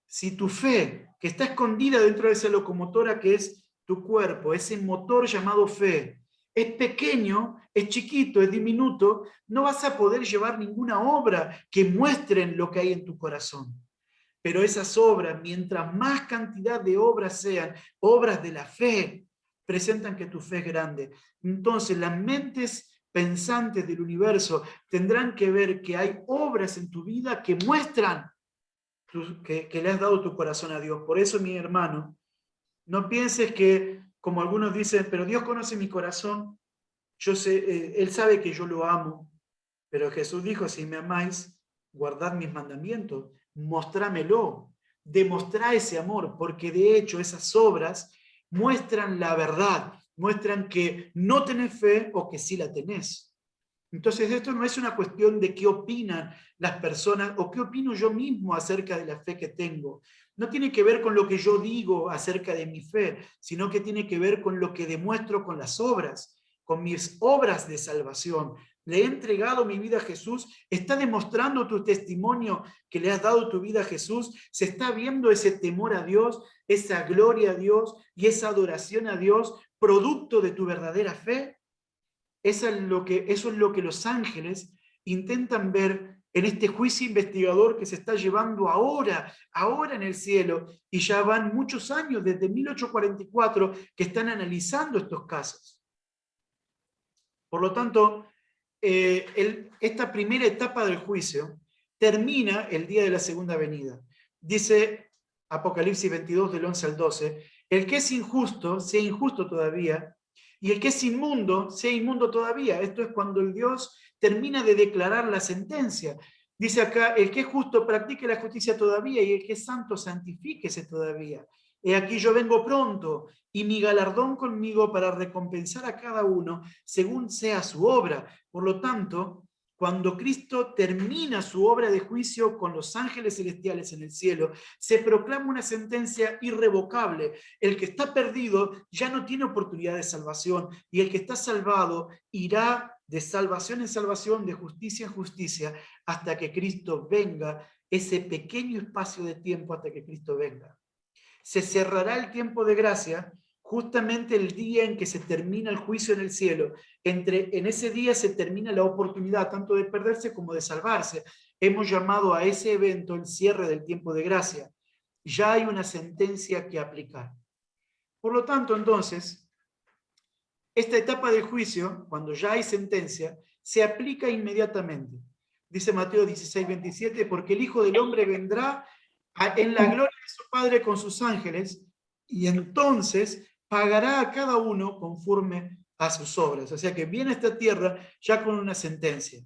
Si tu fe, que está escondida dentro de esa locomotora que es tu cuerpo, ese motor llamado fe, es pequeño, es chiquito, es diminuto, no vas a poder llevar ninguna obra que muestren lo que hay en tu corazón. Pero esas obras, mientras más cantidad de obras sean, obras de la fe, presentan que tu fe es grande. Entonces, las mentes pensantes del universo tendrán que ver que hay obras en tu vida que muestran que le has dado tu corazón a Dios. Por eso, mi hermano, no pienses que, como algunos dicen, pero Dios conoce mi corazón, yo sé, Él sabe que yo lo amo, pero Jesús dijo, si me amáis, guardad mis mandamientos, mostrámelo, demostrá ese amor, porque de hecho esas obras muestran la verdad, muestran que no tenés fe o que sí la tenés. Entonces esto no es una cuestión de qué opinan las personas o qué opino yo mismo acerca de la fe que tengo. No tiene que ver con lo que yo digo acerca de mi fe, sino que tiene que ver con lo que demuestro con las obras, con mis obras de salvación. Le he entregado mi vida a Jesús, está demostrando tu testimonio que le has dado tu vida a Jesús, se está viendo ese temor a Dios, esa gloria a Dios y esa adoración a Dios, producto de tu verdadera fe. Eso es lo que los ángeles intentan ver en este juicio investigador que se está llevando ahora en el cielo, y ya van muchos años, desde 1844, que están analizando estos casos. Por lo tanto, esta primera etapa del juicio termina el día de la segunda venida. Dice Apocalipsis 22, del 11 al 12, el que es injusto, sea injusto todavía, y el que es inmundo, sea inmundo todavía. Esto es cuando el Dios termina de declarar la sentencia. Dice acá, el que es justo practique la justicia todavía, y el que es santo santifíquese todavía. He aquí yo vengo pronto, y mi galardón conmigo para recompensar a cada uno según sea su obra. Por lo tanto, cuando Cristo termina su obra de juicio con los ángeles celestiales en el cielo, se proclama una sentencia irrevocable. El que está perdido ya no tiene oportunidad de salvación, y el que está salvado irá de salvación en salvación, de justicia en justicia, hasta que Cristo venga, ese pequeño espacio de tiempo hasta que Cristo venga. Se cerrará el tiempo de gracia justamente el día en que se termina el juicio en el cielo. En ese día se termina la oportunidad tanto de perderse como de salvarse. Hemos llamado a ese evento el cierre del tiempo de gracia. Ya hay una sentencia que aplicar. Por lo tanto, entonces, esta etapa del juicio, cuando ya hay sentencia, se aplica inmediatamente. Dice Mateo 16, 27, porque el Hijo del Hombre vendrá en la gloria de su Padre con sus ángeles, y entonces pagará a cada uno conforme a sus obras. O sea que viene a esta tierra ya con una sentencia.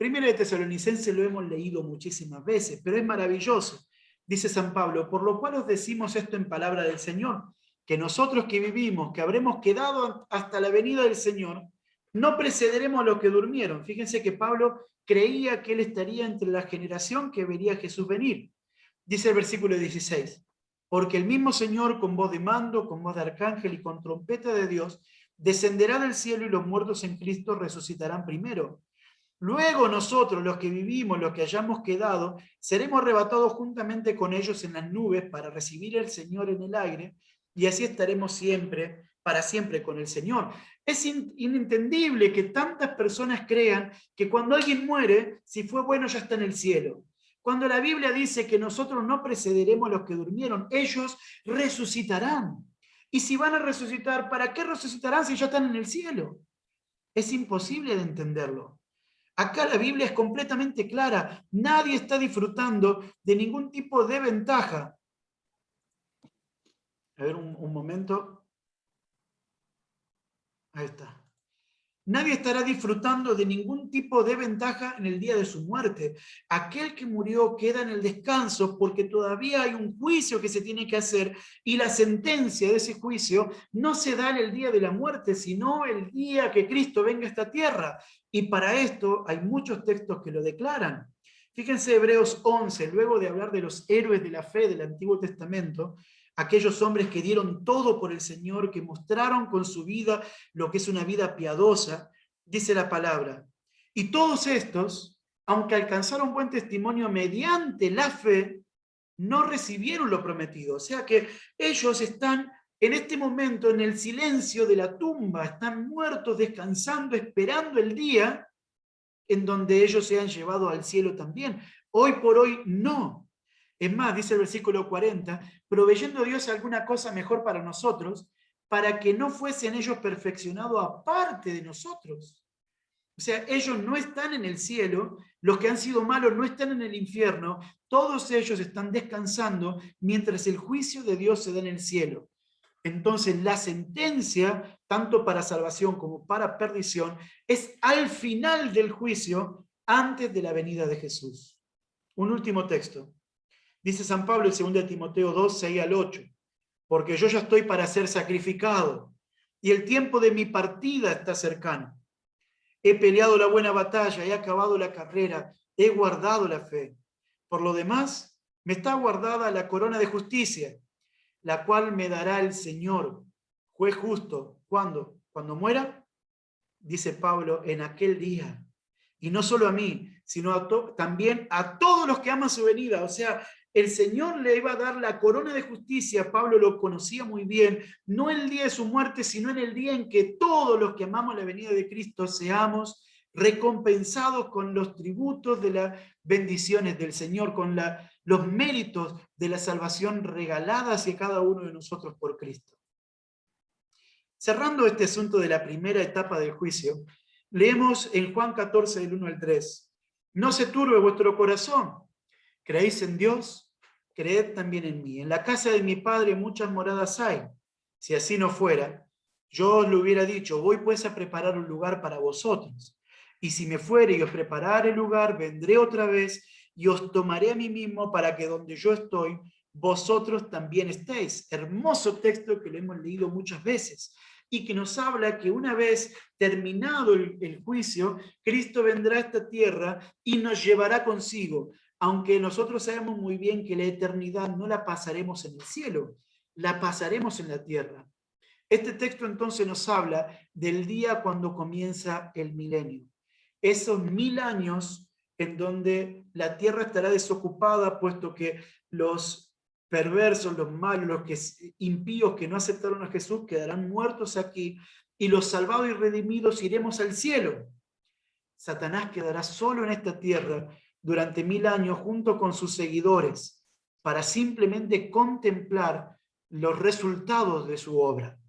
Primero de Tesalonicenses lo hemos leído muchísimas veces, pero es maravilloso. Dice San Pablo, por lo cual os decimos esto en palabra del Señor, que nosotros que vivimos, que habremos quedado hasta la venida del Señor, no precederemos a los que durmieron. Fíjense que Pablo creía que él estaría entre la generación que vería a Jesús venir. Dice el versículo 16, porque el mismo Señor con voz de mando, con voz de arcángel y con trompeta de Dios, descenderá del cielo y los muertos en Cristo resucitarán primero. Luego nosotros, los que vivimos, los que hayamos quedado, seremos arrebatados juntamente con ellos en las nubes para recibir al Señor en el aire, y así estaremos siempre, para siempre con el Señor. Es inentendible que tantas personas crean que cuando alguien muere, si fue bueno ya está en el cielo. Cuando la Biblia dice que nosotros no precederemos a los que durmieron, ellos resucitarán. Y si van a resucitar, ¿para qué resucitarán si ya están en el cielo? Es imposible de entenderlo. Acá la Biblia es completamente clara. Nadie está disfrutando de ningún tipo de ventaja. A ver, un momento. Ahí está. Nadie estará disfrutando de ningún tipo de ventaja en el día de su muerte. Aquel que murió queda en el descanso porque todavía hay un juicio que se tiene que hacer y la sentencia de ese juicio no se da en el día de la muerte, sino el día que Cristo venga a esta tierra. Y para esto hay muchos textos que lo declaran. Fíjense Hebreos 11, luego de hablar de los héroes de la fe del Antiguo Testamento, aquellos hombres que dieron todo por el Señor, que mostraron con su vida lo que es una vida piadosa, dice la palabra. Y todos estos, aunque alcanzaron buen testimonio mediante la fe, no recibieron lo prometido. O sea que ellos están en este momento en el silencio de la tumba, están muertos, descansando, esperando el día en donde ellos sean llevados al cielo también. Hoy por hoy no. Es más, dice el versículo 40, proveyendo Dios alguna cosa mejor para nosotros, para que no fuesen ellos perfeccionados aparte de nosotros. O sea, ellos no están en el cielo, los que han sido malos no están en el infierno, todos ellos están descansando mientras el juicio de Dios se da en el cielo. Entonces, la sentencia, tanto para salvación como para perdición, es al final del juicio, antes de la venida de Jesús. Un último texto. Dice San Pablo en 2 Timoteo 2, 6 al 8, porque yo ya estoy para ser sacrificado, y el tiempo de mi partida está cercano. He peleado la buena batalla, he acabado la carrera, he guardado la fe. Por lo demás, me está guardada la corona de justicia, la cual me dará el Señor, juez justo. ¿Cuándo? ¿Cuando muera? Dice Pablo, en aquel día. Y no solo a mí, sino también a todos los que aman su venida. O sea, el Señor le iba a dar la corona de justicia. Pablo lo conocía muy bien, no el día de su muerte, sino en el día en que todos los que amamos la venida de Cristo seamos recompensados con los tributos de las bendiciones del Señor, con los méritos de la salvación regalada hacia cada uno de nosotros por Cristo. Cerrando este asunto de la primera etapa del juicio, leemos en Juan 14, del 1 al 3. No se turbe vuestro corazón. ¿Creéis en Dios? Creed también en mí. En la casa de mi Padre muchas moradas hay. Si así no fuera, yo os lo hubiera dicho, voy pues a preparar un lugar para vosotros. Y si me fuere y os preparare el lugar, vendré otra vez y os tomaré a mí mismo para que donde yo estoy, vosotros también estéis. Hermoso texto que lo hemos leído muchas veces y que nos habla que una vez terminado el juicio, Cristo vendrá a esta tierra y nos llevará consigo, aunque nosotros sabemos muy bien que la eternidad no la pasaremos en el cielo, la pasaremos en la tierra. Este texto entonces nos habla del día cuando comienza el milenio. Esos 1000 años en donde la tierra estará desocupada, puesto que los perversos, los malos, los impíos que no aceptaron a Jesús quedarán muertos aquí, y los salvados y redimidos iremos al cielo. Satanás quedará solo en esta tierra durante 1000 años junto con sus seguidores para simplemente contemplar los resultados de su obra.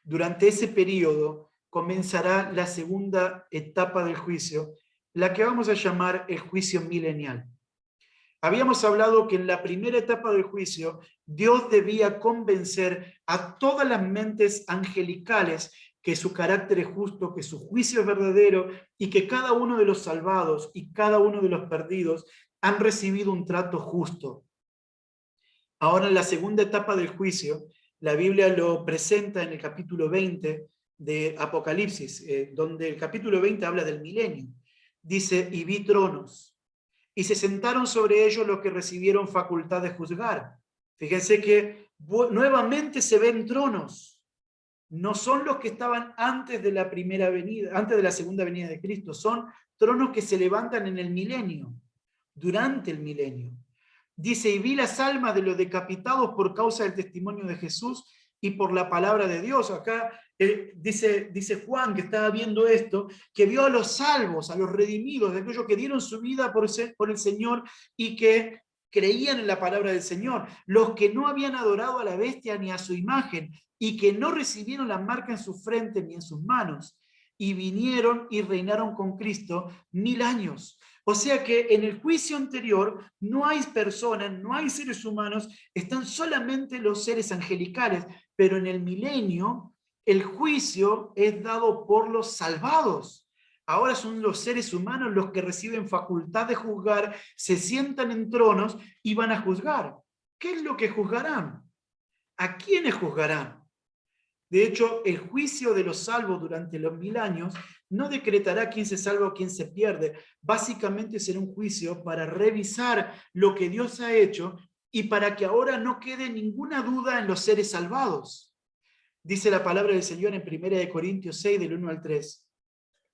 Durante ese periodo comenzará la segunda etapa del juicio, la que vamos a llamar el juicio milenial. Habíamos hablado que en la primera etapa del juicio, Dios debía convencer a todas las mentes angelicales que su carácter es justo, que su juicio es verdadero y que cada uno de los salvados y cada uno de los perdidos han recibido un trato justo. Ahora, en la segunda etapa del juicio, la Biblia lo presenta en el capítulo 20 de Apocalipsis, donde el capítulo 20 habla del milenio. Dice, y vi tronos, y se sentaron sobre ellos los que recibieron facultad de juzgar. Fíjense que nuevamente se ven tronos. No son los que estaban antes de la primera venida, antes de la segunda venida de Cristo, son tronos que se levantan en el milenio, durante el milenio. Dice, y vi las almas de los decapitados por causa del testimonio de Jesús y por la palabra de Dios. Acá dice Juan, que estaba viendo esto, que vio a los salvos, a los redimidos, de aquellos que dieron su vida por el Señor y que creían en la palabra del Señor, los que no habían adorado a la bestia ni a su imagen y que no recibieron la marca en su frente ni en sus manos, y vinieron y reinaron con Cristo 1000 años. O sea que en el juicio anterior no hay personas, no hay seres humanos, están solamente los seres angelicales, pero en el milenio el juicio es dado por los salvados. Ahora son los seres humanos los que reciben facultad de juzgar, se sientan en tronos y van a juzgar. ¿Qué es lo que juzgarán? ¿A quiénes juzgarán? De hecho, el juicio de los salvos durante los 1000 años no decretará quién se salva o quién se pierde. Básicamente será un juicio para revisar lo que Dios ha hecho y para que ahora no quede ninguna duda en los seres salvados. Dice la palabra del Señor en 1 Corintios 6, del 1 al 3.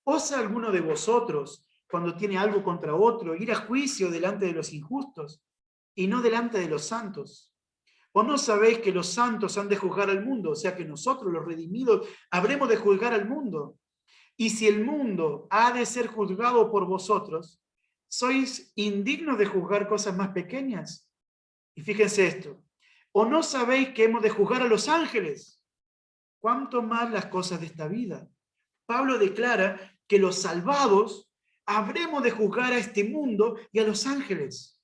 ¿Osa alguno de vosotros, cuando tiene algo contra otro, ir a juicio delante de los injustos y no delante de los santos? ¿O no sabéis que los santos han de juzgar al mundo? O sea que nosotros, los redimidos, habremos de juzgar al mundo. Y si el mundo ha de ser juzgado por vosotros, ¿sois indignos de juzgar cosas más pequeñas? Y fíjense esto. ¿O no sabéis que hemos de juzgar a los ángeles? ¿Cuánto más las cosas de esta vida? Pablo declara que los salvados habremos de juzgar a este mundo y a los ángeles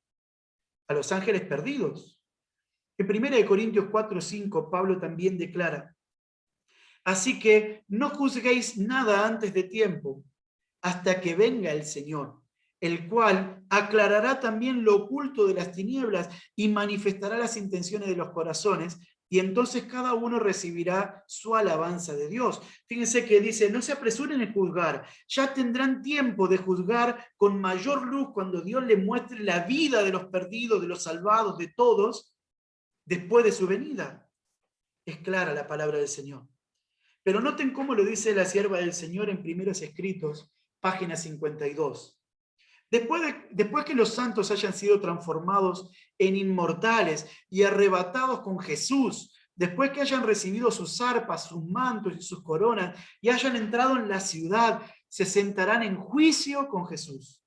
perdidos. En 1 Corintios 4:5, Pablo también declara, así que no juzguéis nada antes de tiempo, hasta que venga el Señor, el cual aclarará también lo oculto de las tinieblas y manifestará las intenciones de los corazones, y entonces cada uno recibirá su alabanza de Dios. Fíjense que dice, no se apresuren en juzgar, ya tendrán tiempo de juzgar con mayor luz cuando Dios les muestre la vida de los perdidos, de los salvados, de todos, después de su venida. Es clara la palabra del Señor. Pero noten cómo lo dice la sierva del Señor en Primeros Escritos, página 52. Después que los santos hayan sido transformados en inmortales y arrebatados con Jesús, después que hayan recibido sus arpas, sus mantos y sus coronas, y hayan entrado en la ciudad, se sentarán en juicio con Jesús.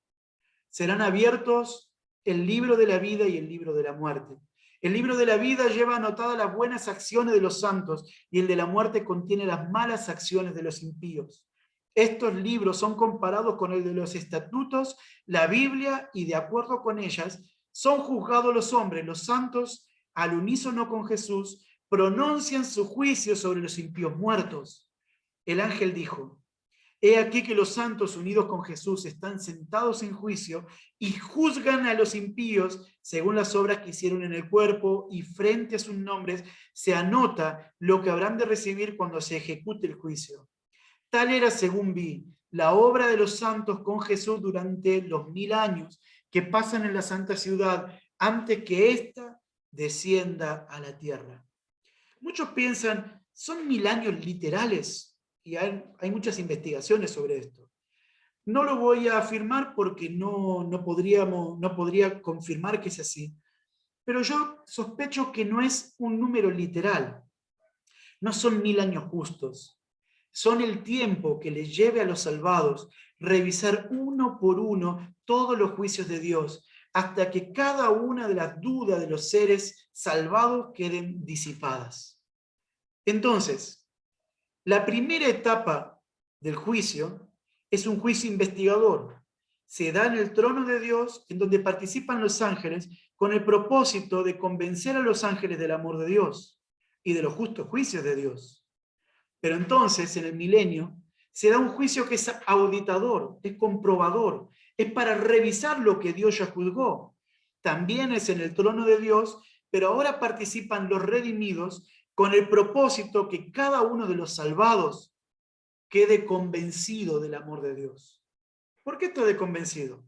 Serán abiertos el libro de la vida y el libro de la muerte. El libro de la vida lleva anotadas las buenas acciones de los santos y el de la muerte contiene las malas acciones de los impíos. Estos libros son comparados con el de los estatutos, la Biblia, y de acuerdo con ellas son juzgados los hombres. Los santos, al unísono con Jesús, pronuncian su juicio sobre los impíos muertos. El ángel dijo, he aquí que los santos unidos con Jesús están sentados en juicio y juzgan a los impíos según las obras que hicieron en el cuerpo, y frente a sus nombres se anota lo que habrán de recibir cuando se ejecute el juicio. Tal era, según vi, la obra de los santos con Jesús durante los 1000 años que pasan en la santa ciudad antes que ésta descienda a la tierra. Muchos piensan, ¿son 1000 años literales? Y hay muchas investigaciones sobre esto. No lo voy a afirmar porque no podría confirmar que es así, pero yo sospecho que no es un número literal. No son 1000 años justos. Son el tiempo que les lleve a los salvados revisar uno por uno todos los juicios de Dios, hasta que cada una de las dudas de los seres salvados queden disipadas. Entonces, la primera etapa del juicio es un juicio investigador. Se da en el trono de Dios, en donde participan los ángeles, con el propósito de convencer a los ángeles del amor de Dios y de los justos juicios de Dios. Pero entonces, en el milenio, se da un juicio que es auditador, es comprobador, es para revisar lo que Dios ya juzgó. También es en el trono de Dios, pero ahora participan los redimidos con el propósito que cada uno de los salvados quede convencido del amor de Dios. ¿Por qué estoy convencido?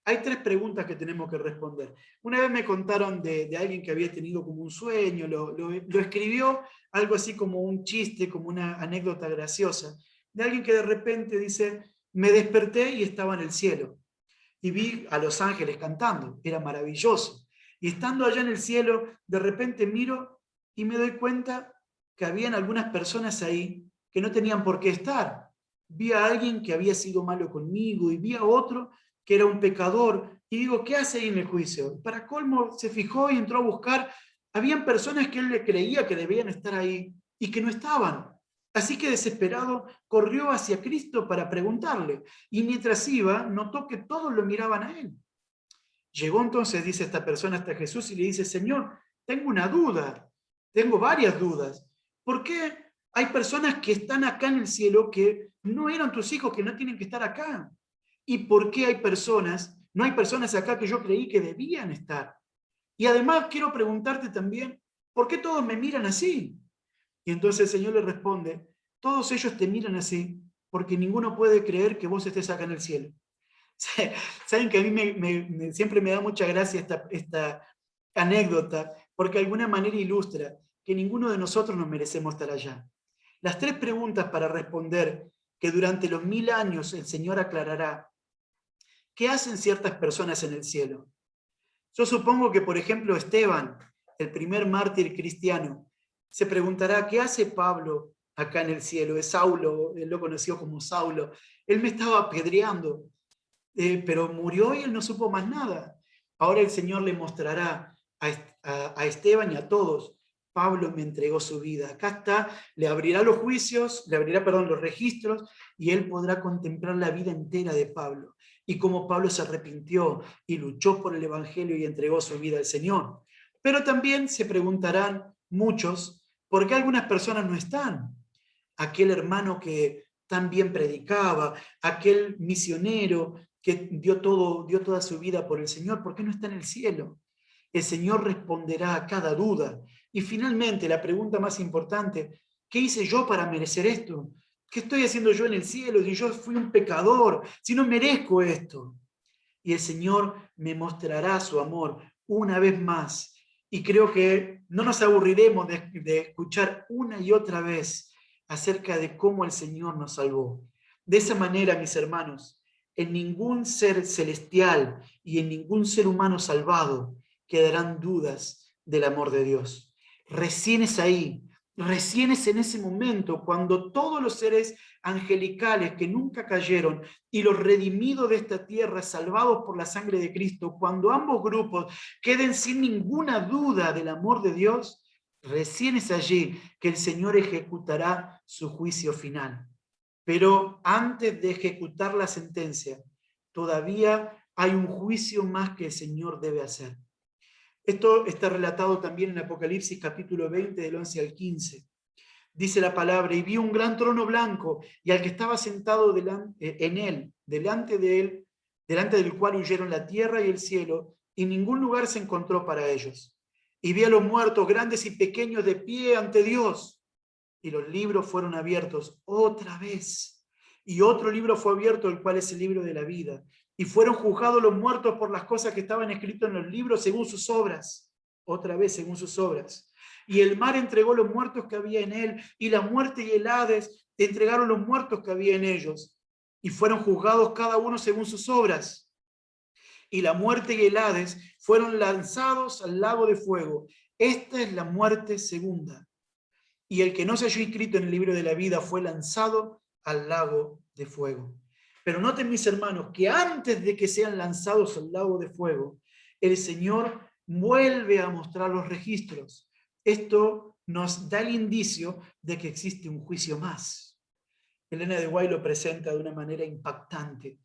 Hay tres preguntas que tenemos que responder. Una vez me contaron de alguien que había tenido como un sueño, lo escribió algo así como un chiste, como una anécdota graciosa, de alguien que de repente dice, me desperté y estaba en el cielo, y vi a los ángeles cantando, era maravilloso. Y estando allá en el cielo, de repente miro y me doy cuenta que habían algunas personas ahí que no tenían por qué estar. Vi a alguien que había sido malo conmigo y vi a otro que era un pecador, y digo, ¿qué hace ahí en el juicio? Para colmo, se fijó y entró a buscar. Habían personas que él le creía que debían estar ahí y que no estaban. Así que desesperado corrió hacia Cristo para preguntarle, y mientras iba, notó que todos lo miraban a él. Llegó entonces, dice esta persona, hasta Jesús y le dice, Señor, tengo una duda, tengo varias dudas. ¿Por qué hay personas que están acá en el cielo que no eran tus hijos, que no tienen que estar acá? ¿Y por qué no hay personas acá que yo creí que debían estar? Y además quiero preguntarte también, ¿por qué todos me miran así? Y entonces el Señor le responde, todos ellos te miran así porque ninguno puede creer que vos estés acá en el cielo. Saben que a mí siempre me da mucha gracia esta anécdota, porque de alguna manera ilustra que ninguno de nosotros nos merecemos estar allá. Las tres preguntas para responder que durante los 1000 años el Señor aclarará. ¿Qué hacen ciertas personas en el cielo? Yo supongo que, por ejemplo, Esteban, el primer mártir cristiano, se preguntará, ¿qué hace Pablo acá en el cielo? Es Saulo, él lo conoció como Saulo. Él me estaba apedreando, pero murió y él no supo más nada. Ahora el Señor le mostrará a Esteban y a todos, Pablo me entregó su vida. Acá está, le abrirá los juicios, los registros, y él podrá contemplar la vida entera de Pablo. Y cómo Pablo se arrepintió y luchó por el Evangelio y entregó su vida al Señor. Pero también se preguntarán muchos, ¿por qué algunas personas no están? Aquel hermano que tan bien predicaba, aquel misionero que dio toda su vida por el Señor, ¿por qué no está en el cielo? El Señor responderá a cada duda. Y finalmente, la pregunta más importante, ¿qué hice yo para merecer esto? ¿Qué estoy haciendo yo en el cielo si yo fui un pecador, si no merezco esto? Y el Señor me mostrará su amor una vez más. Y creo que no nos aburriremos de escuchar una y otra vez acerca de cómo el Señor nos salvó. De esa manera, mis hermanos, en ningún ser celestial y en ningún ser humano salvado quedarán dudas del amor de Dios. Recién es ahí, recién es en ese momento cuando todos los seres angelicales que nunca cayeron y los redimidos de esta tierra, salvados por la sangre de Cristo, cuando ambos grupos queden sin ninguna duda del amor de Dios, recién es allí que el Señor ejecutará su juicio final. Pero antes de ejecutar la sentencia, todavía hay un juicio más que el Señor debe hacer. Esto está relatado también en Apocalipsis capítulo 20, del 11 al 15. Dice la palabra, y vi un gran trono blanco, y al que estaba sentado en él, delante del cual huyeron la tierra y el cielo, y ningún lugar se encontró para ellos. Y vi a los muertos, grandes y pequeños, de pie ante Dios, y los libros fueron abiertos otra vez. Y otro libro fue abierto, el cual es el libro de la vida. Y fueron juzgados los muertos por las cosas que estaban escritas en los libros según sus obras. Otra vez según sus obras. Y el mar entregó los muertos que había en él, y la muerte y el Hades entregaron los muertos que había en ellos. Y fueron juzgados cada uno según sus obras. Y la muerte y el Hades fueron lanzados al lago de fuego. Esta es la muerte segunda. Y el que no se halló inscrito en el libro de la vida fue lanzado al lago de fuego. Pero noten, mis hermanos, que antes de que sean lanzados al lago de fuego, el Señor vuelve a mostrar los registros. Esto nos da el indicio de que existe un juicio más. Elena de White lo presenta de una manera impactante.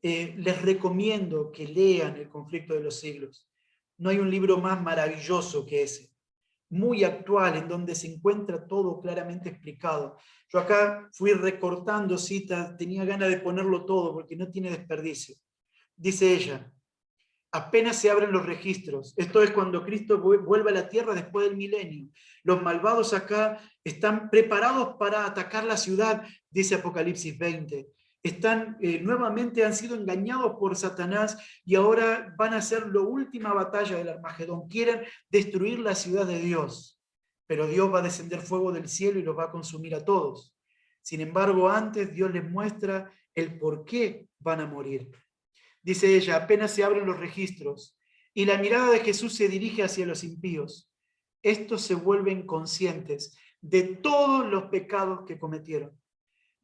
Les recomiendo que lean El conflicto de los siglos. No hay un libro más maravilloso que ese. muy actual, en donde se encuentra todo claramente explicado. Yo acá fui recortando citas, tenía ganas de ponerlo todo porque no tiene desperdicio. Dice ella, apenas se abren los registros, esto es cuando Cristo vuelve a la tierra después del milenio. Los malvados acá están preparados para atacar la ciudad, dice Apocalipsis 20. Nuevamente han sido engañados por Satanás y ahora van a hacer la última batalla del Armagedón. Quieren destruir la ciudad de Dios, pero Dios va a descender fuego del cielo y los va a consumir a todos. Sin embargo, antes Dios les muestra el por qué van a morir. Dice ella, apenas se abren los registros y la mirada de Jesús se dirige hacia los impíos. Estos se vuelven conscientes de todos los pecados que cometieron.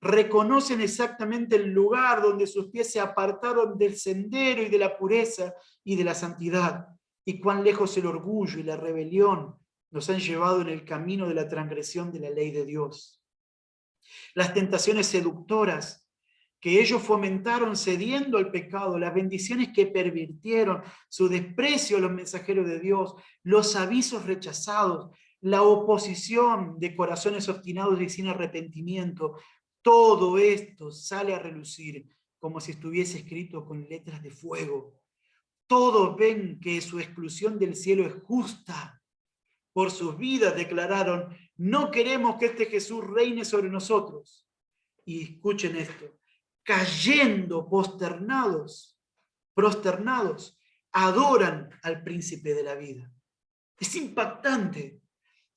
Reconocen exactamente el lugar donde sus pies se apartaron del sendero y de la pureza y de la santidad, y cuán lejos el orgullo y la rebelión nos han llevado en el camino de la transgresión de la ley de Dios. Las tentaciones seductoras que ellos fomentaron cediendo al pecado, las bendiciones que pervirtieron, su desprecio a los mensajeros de Dios, los avisos rechazados, la oposición de corazones obstinados y sin arrepentimiento, todo esto sale a relucir como si estuviese escrito con letras de fuego. Todos ven que su exclusión del cielo es justa. Por sus vidas declararon, no queremos que este Jesús reine sobre nosotros. Y escuchen esto, cayendo prosternados, adoran al príncipe de la vida. Es impactante.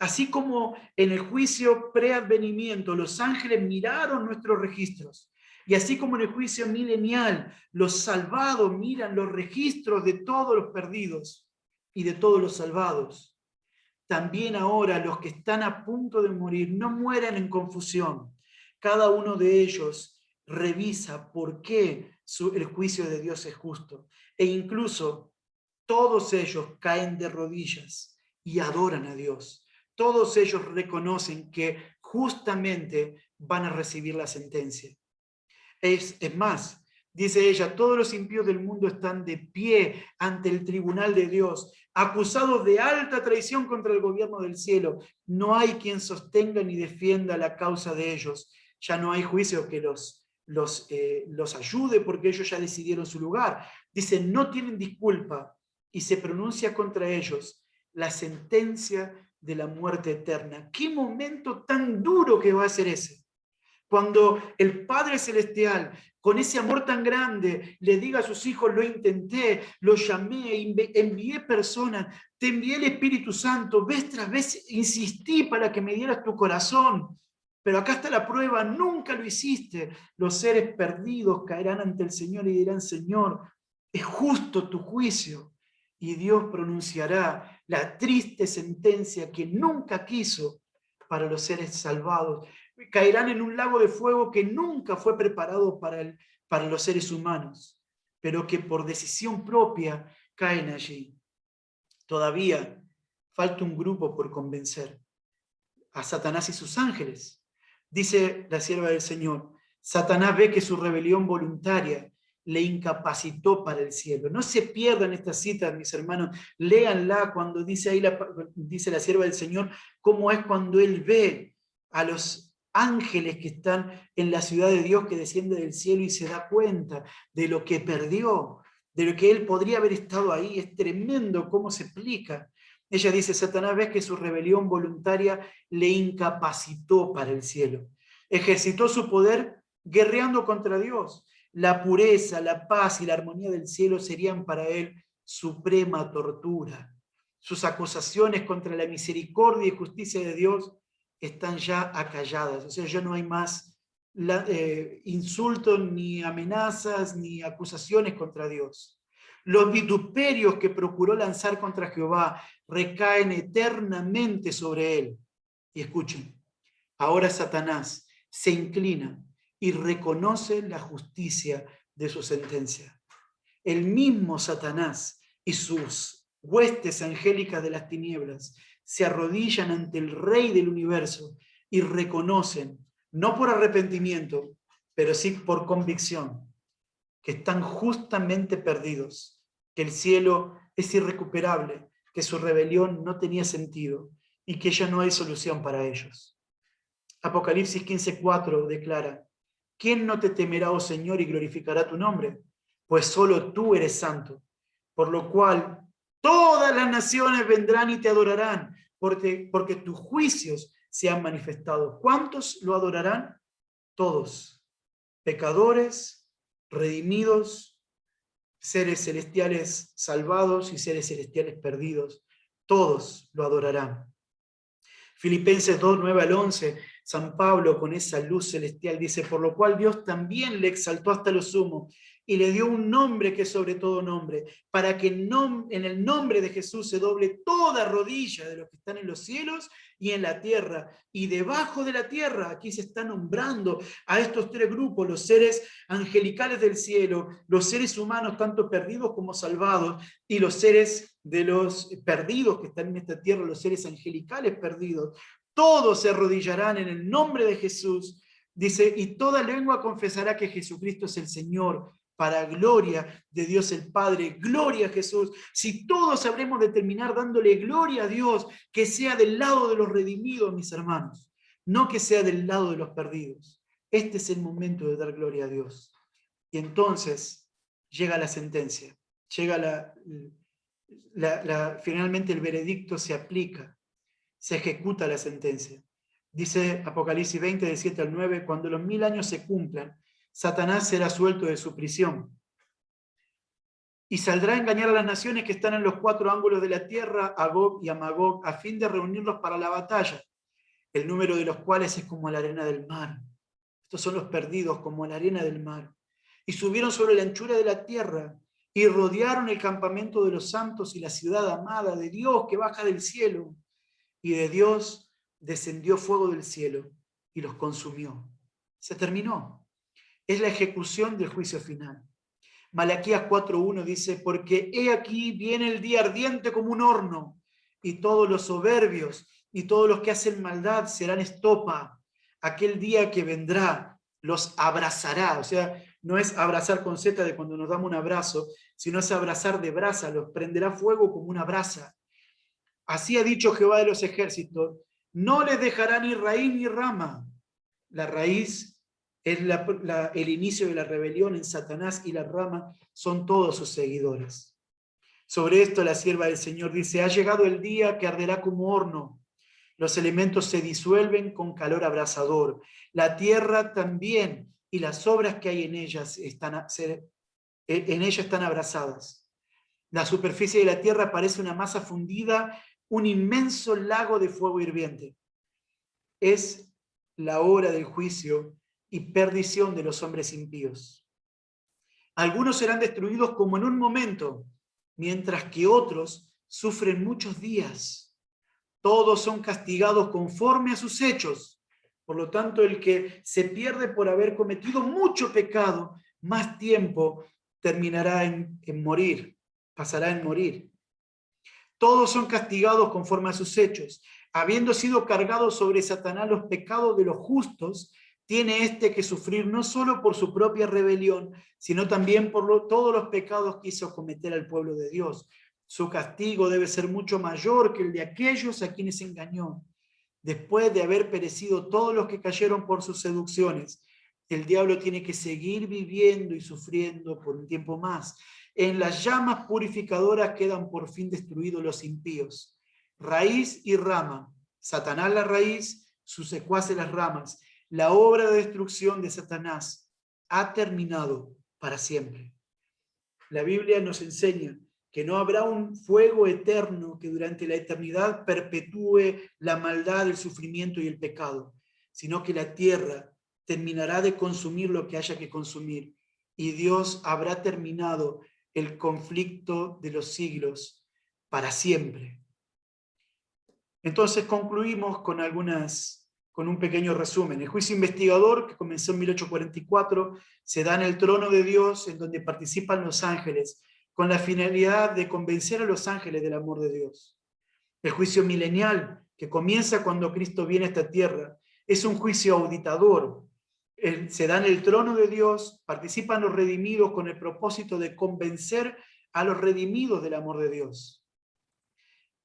Así como en el juicio preadvenimiento los ángeles miraron nuestros registros, y así como en el juicio milenial los salvados miran los registros de todos los perdidos y de todos los salvados, también ahora los que están a punto de morir no mueran en confusión. Cada uno de ellos revisa por qué el juicio de Dios es justo. E incluso todos ellos caen de rodillas y adoran a Dios. Todos ellos reconocen que justamente van a recibir la sentencia. Es más, dice ella, todos los impíos del mundo están de pie ante el tribunal de Dios, acusados de alta traición contra el gobierno del cielo. No hay quien sostenga ni defienda la causa de ellos. Ya no hay juicio que los ayude porque ellos ya decidieron su lugar. Dice, no tienen disculpa y se pronuncia contra ellos la sentencia de la muerte eterna. ¿Qué momento tan duro que va a ser ese? Cuando el Padre Celestial, con ese amor tan grande, le diga a sus hijos, lo intenté, lo llamé, envié personas, te envié el Espíritu Santo, vez tras vez insistí para que me dieras tu corazón, pero acá está la prueba, nunca lo hiciste. Los seres perdidos caerán ante el Señor y dirán, Señor, es justo tu juicio. Y Dios pronunciará la triste sentencia que nunca quiso para los seres salvados. Caerán en un lago de fuego que nunca fue preparado para los seres humanos, pero que por decisión propia caen allí. Todavía falta un grupo por convencer, a Satanás y sus ángeles. Dice la sierva del Señor, Satanás ve que su rebelión voluntaria le incapacitó para el cielo. No se pierdan estas citas, mis hermanos, léanla cuando dice ahí dice la sierva del Señor, cómo es cuando él ve a los ángeles que están en la ciudad de Dios que desciende del cielo y se da cuenta de lo que perdió, de lo que él podría haber estado ahí. Es tremendo cómo se explica. Ella dice, Satanás ve que su rebelión voluntaria le incapacitó para el cielo. Ejercitó su poder guerreando contra Dios. La pureza, la paz y la armonía del cielo serían para él suprema tortura. Sus acusaciones contra la misericordia y justicia de Dios están ya acalladas. O sea, ya no hay más insultos, ni amenazas, ni acusaciones contra Dios. Los vituperios que procuró lanzar contra Jehová recaen eternamente sobre él. Y escuchen, ahora Satanás se inclina y reconoce la justicia de su sentencia. El mismo Satanás y sus huestes angélicas de las tinieblas se arrodillan ante el Rey del universo y reconocen, no por arrepentimiento, pero sí por convicción, que están justamente perdidos, que el cielo es irrecuperable, que su rebelión no tenía sentido y que ya no hay solución para ellos. Apocalipsis 15:4 declara: ¿quién no te temerá, oh Señor, y glorificará tu nombre? Pues solo tú eres santo, por lo cual todas las naciones vendrán y te adorarán, porque tus juicios se han manifestado. ¿Cuántos lo adorarán? Todos, pecadores, redimidos, seres celestiales salvados y seres celestiales perdidos, todos lo adorarán. Filipenses 2:9-11, San Pablo con esa luz celestial dice: por lo cual Dios también le exaltó hasta lo sumo y le dio un nombre que es sobre todo nombre, para que en el nombre de Jesús se doble toda rodilla de los que están en los cielos y en la tierra y debajo de la tierra. Aquí se está nombrando a estos tres grupos: los seres angelicales del cielo, los seres humanos tanto perdidos como salvados, y los seres de los perdidos que están en esta tierra, los seres angelicales perdidos. Todos se arrodillarán en el nombre de Jesús, dice, y toda lengua confesará que Jesucristo es el Señor, para gloria de Dios el Padre. Gloria a Jesús. Si todos sabremos de terminar dándole gloria a Dios, que sea del lado de los redimidos, mis hermanos, no que sea del lado de los perdidos. Este es el momento de dar gloria a Dios. Y entonces llega la sentencia, llega finalmente el veredicto se aplica, se ejecuta la sentencia. Dice Apocalipsis 20, del 7-9, cuando los 1000 años se cumplan, Satanás será suelto de su prisión y saldrá a engañar a las naciones que están en los 4 ángulos de la tierra, a Gog y a Magog, a fin de reunirlos para la batalla, el número de los cuales es como la arena del mar. Estos son los perdidos, como la arena del mar. Y subieron sobre la anchura de la tierra y rodearon el campamento de los santos y la ciudad amada de Dios que baja del cielo. Y de Dios descendió fuego del cielo y los consumió. Se terminó. Es la ejecución del juicio final. Malaquías 4:1 dice: porque he aquí viene el día ardiente como un horno, y todos los soberbios y todos los que hacen maldad serán estopa. Aquel día que vendrá los abrazará. O sea, no es abrazar con Z de cuando nos damos un abrazo, sino es abrazar de brasa, los prenderá fuego como una brasa. Así ha dicho Jehová de los ejércitos: no les dejará ni raíz ni rama. La raíz es el inicio de la rebelión en Satanás, y la rama son todos sus seguidores. Sobre esto la sierva del Señor dice: ha llegado el día que arderá como horno. Los elementos se disuelven con calor abrasador. La tierra también y las obras que hay en ellas están abrasadas. La superficie de la tierra parece una masa fundida, un inmenso lago de fuego hirviente. Es la hora del juicio y perdición de los hombres impíos. Algunos serán destruidos como en un momento, mientras que otros sufren muchos días. Todos son castigados conforme a sus hechos. Por lo tanto, el que se pierde por haber cometido mucho pecado, más tiempo terminará en morir, pasará en morir. Todos son castigados conforme a sus hechos. Habiendo sido cargados sobre Satanás los pecados de los justos, tiene éste que sufrir no solo por su propia rebelión, sino también por todos los pecados que hizo cometer al pueblo de Dios. Su castigo debe ser mucho mayor que el de aquellos a quienes engañó. Después de haber perecido todos los que cayeron por sus seducciones, el diablo tiene que seguir viviendo y sufriendo por un tiempo más. En las llamas purificadoras quedan por fin destruidos los impíos. Raíz y rama, Satanás la raíz, sus secuaces las ramas. La obra de destrucción de Satanás ha terminado para siempre. La Biblia nos enseña que no habrá un fuego eterno que durante la eternidad perpetúe la maldad, el sufrimiento y el pecado, sino que la tierra terminará de consumir lo que haya que consumir, y Dios habrá terminado el conflicto de los siglos para siempre. Entonces concluimos con un pequeño resumen. El juicio investigador, que comenzó en 1844, se da en el trono de Dios, en donde participan los ángeles, con la finalidad de convencer a los ángeles del amor de Dios. El juicio milenial, que comienza cuando Cristo viene a esta tierra, es un juicio auditador. Se da en el trono de Dios, participan los redimidos con el propósito de convencer a los redimidos del amor de Dios.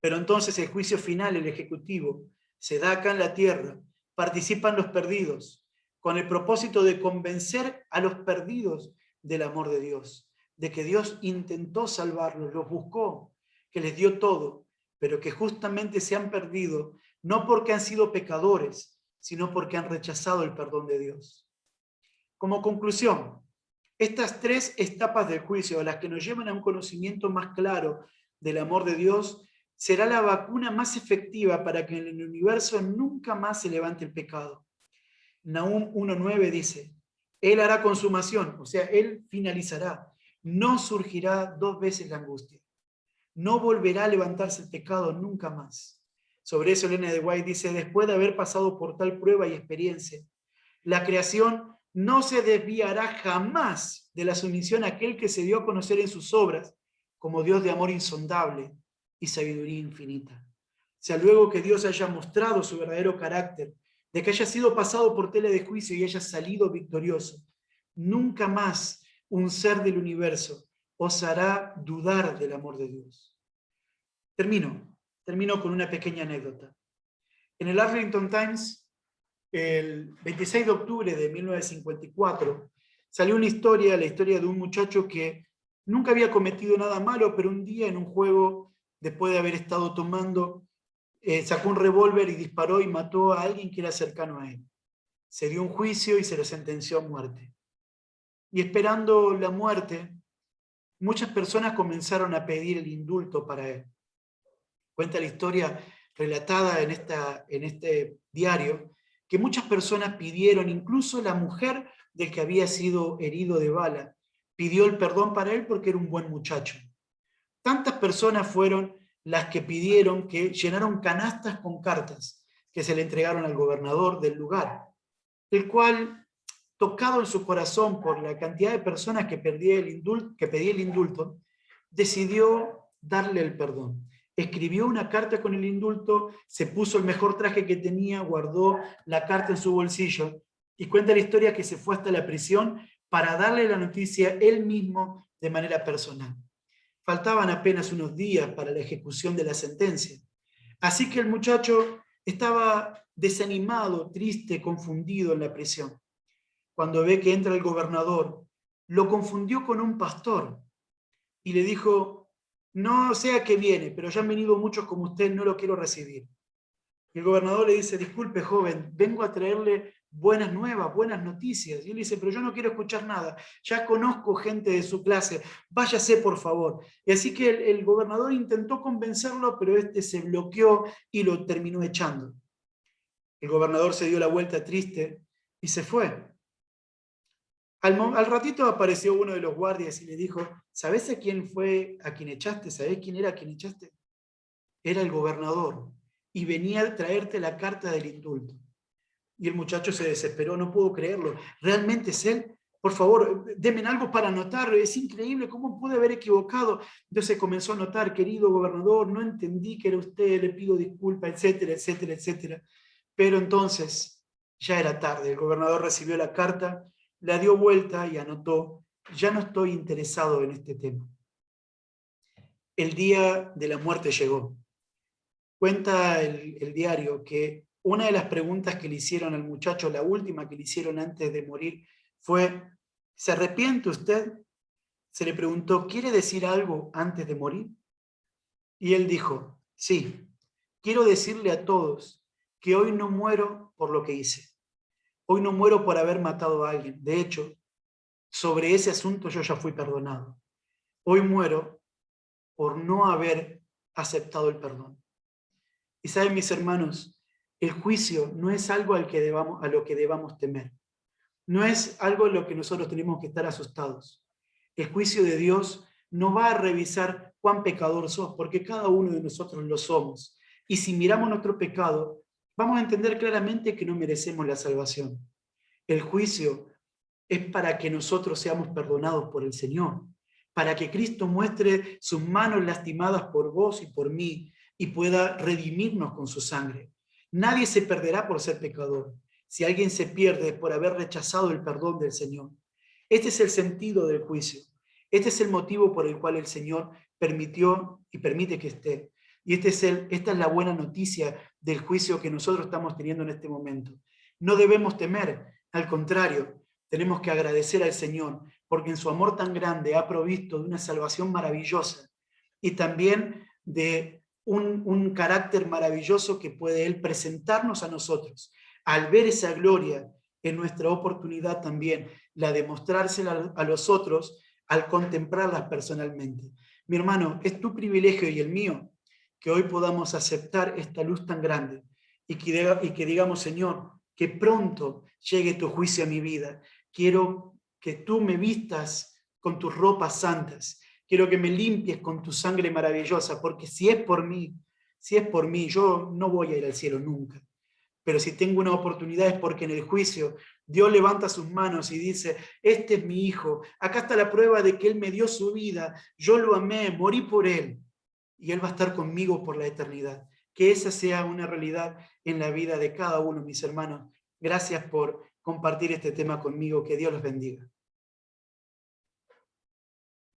Pero entonces el juicio final, el ejecutivo, se da acá en la tierra, participan los perdidos, con el propósito de convencer a los perdidos del amor de Dios, de que Dios intentó salvarlos, los buscó, que les dio todo, pero que justamente se han perdido, no porque han sido pecadores, sino porque han rechazado el perdón de Dios. Como conclusión, estas tres etapas del juicio, las que nos llevan a un conocimiento más claro del amor de Dios, será la vacuna más efectiva para que en el universo nunca más se levante el pecado. Nahum 1:9 dice, Él hará consumación, o sea, Él finalizará. No surgirá dos veces la angustia. No volverá a levantarse el pecado nunca más. Sobre eso Elena de White dice, después de haber pasado por tal prueba y experiencia, la creación no se desviará jamás de la sumisión a aquel que se dio a conocer en sus obras como Dios de amor insondable y sabiduría infinita. O sea, luego que Dios haya mostrado su verdadero carácter, de que haya sido pasado por tela de juicio y haya salido victorioso, nunca más un ser del universo os hará dudar del amor de Dios. Termino con una pequeña anécdota. En el Arlington Times, el 26 de octubre de 1954, salió una historia, la historia de un muchacho que nunca había cometido nada malo, pero un día en un juego, después de haber estado tomando, sacó un revólver y disparó y mató a alguien que era cercano a él. Se dio un juicio y se lo sentenció a muerte. Y esperando la muerte, muchas personas comenzaron a pedir el indulto para él. Cuenta la historia relatada en este diario, que muchas personas pidieron, incluso la mujer del que había sido herido de bala, pidió el perdón para él porque era un buen muchacho. Tantas personas fueron las que pidieron que llenaron canastas con cartas que se le entregaron al gobernador del lugar, el cual, tocado en su corazón por la cantidad de personas que pedía el indulto, decidió darle el perdón. Escribió una carta con el indulto, se puso el mejor traje que tenía, guardó la carta en su bolsillo y cuenta la historia que se fue hasta la prisión para darle la noticia él mismo de manera personal. Faltaban apenas unos días para la ejecución de la sentencia. Así que el muchacho estaba desanimado, triste, confundido en la prisión. Cuando ve que entra el gobernador, lo confundió con un pastor y le dijo, no sé a qué viene, pero ya han venido muchos como usted, no lo quiero recibir. Y el gobernador le dice, disculpe joven, vengo a traerle buenas nuevas, buenas noticias. Y él dice, pero yo no quiero escuchar nada, ya conozco gente de su clase, váyase por favor. Y así que el gobernador intentó convencerlo, pero este se bloqueó y lo terminó echando. El gobernador se dio la vuelta triste y se fue. Al ratito apareció uno de los guardias y le dijo, ¿sabés a quién fue a quien echaste? ¿Sabés quién era a quien echaste? Era el gobernador y venía a traerte la carta del indulto. Y el muchacho se desesperó, no puedo creerlo, ¿realmente es él? Por favor, denme algo para anotar, es increíble, ¿cómo pude haber equivocado? Entonces comenzó a anotar, querido gobernador, no entendí que era usted, le pido disculpas, etcétera, etcétera, etcétera. Pero entonces ya era tarde, el gobernador recibió la carta, la dio vuelta y anotó, ya no estoy interesado en este tema. El día de la muerte llegó. Cuenta el diario que una de las preguntas que le hicieron al muchacho, la última que le hicieron antes de morir, fue, ¿se arrepiente usted? Se le preguntó, ¿quiere decir algo antes de morir? Y él dijo, sí, quiero decirle a todos que hoy no muero por lo que hice. Hoy no muero por haber matado a alguien. De hecho, sobre ese asunto yo ya fui perdonado. Hoy muero por no haber aceptado el perdón. Y saben, mis hermanos, el juicio no es algo a lo que debamos temer. No es algo en lo que nosotros tenemos que estar asustados. El juicio de Dios no va a revisar cuán pecador sos, porque cada uno de nosotros lo somos. Y si miramos nuestro pecado, vamos a entender claramente que no merecemos la salvación. El juicio es para que nosotros seamos perdonados por el Señor, para que Cristo muestre sus manos lastimadas por vos y por mí y pueda redimirnos con su sangre. Nadie se perderá por ser pecador. Si alguien se pierde es por haber rechazado el perdón del Señor. Este es el sentido del juicio. Este es el motivo por el cual el Señor permitió y permite que esté. Y esta es la buena noticia del juicio que nosotros estamos teniendo en este momento. No debemos temer, al contrario, tenemos que agradecer al Señor, porque en su amor tan grande ha provisto de una salvación maravillosa y también de un carácter maravilloso que puede Él presentarnos a nosotros. Al ver esa gloria en nuestra oportunidad también, la de mostrársela a los otros al contemplarlas personalmente. Mi hermano, es tu privilegio y el mío que hoy podamos aceptar esta luz tan grande y que digamos, Señor, que pronto llegue tu juicio a mi vida. Quiero que tú me vistas con tus ropas santas. Quiero que me limpies con tu sangre maravillosa, porque si es por mí, yo no voy a ir al cielo nunca. Pero si tengo una oportunidad es porque en el juicio Dios levanta sus manos y dice, este es mi hijo, acá está la prueba de que Él me dio su vida, yo lo amé, morí por Él, y Él va a estar conmigo por la eternidad. Que esa sea una realidad en la vida de cada uno, mis hermanos. Gracias por compartir este tema conmigo, que Dios los bendiga.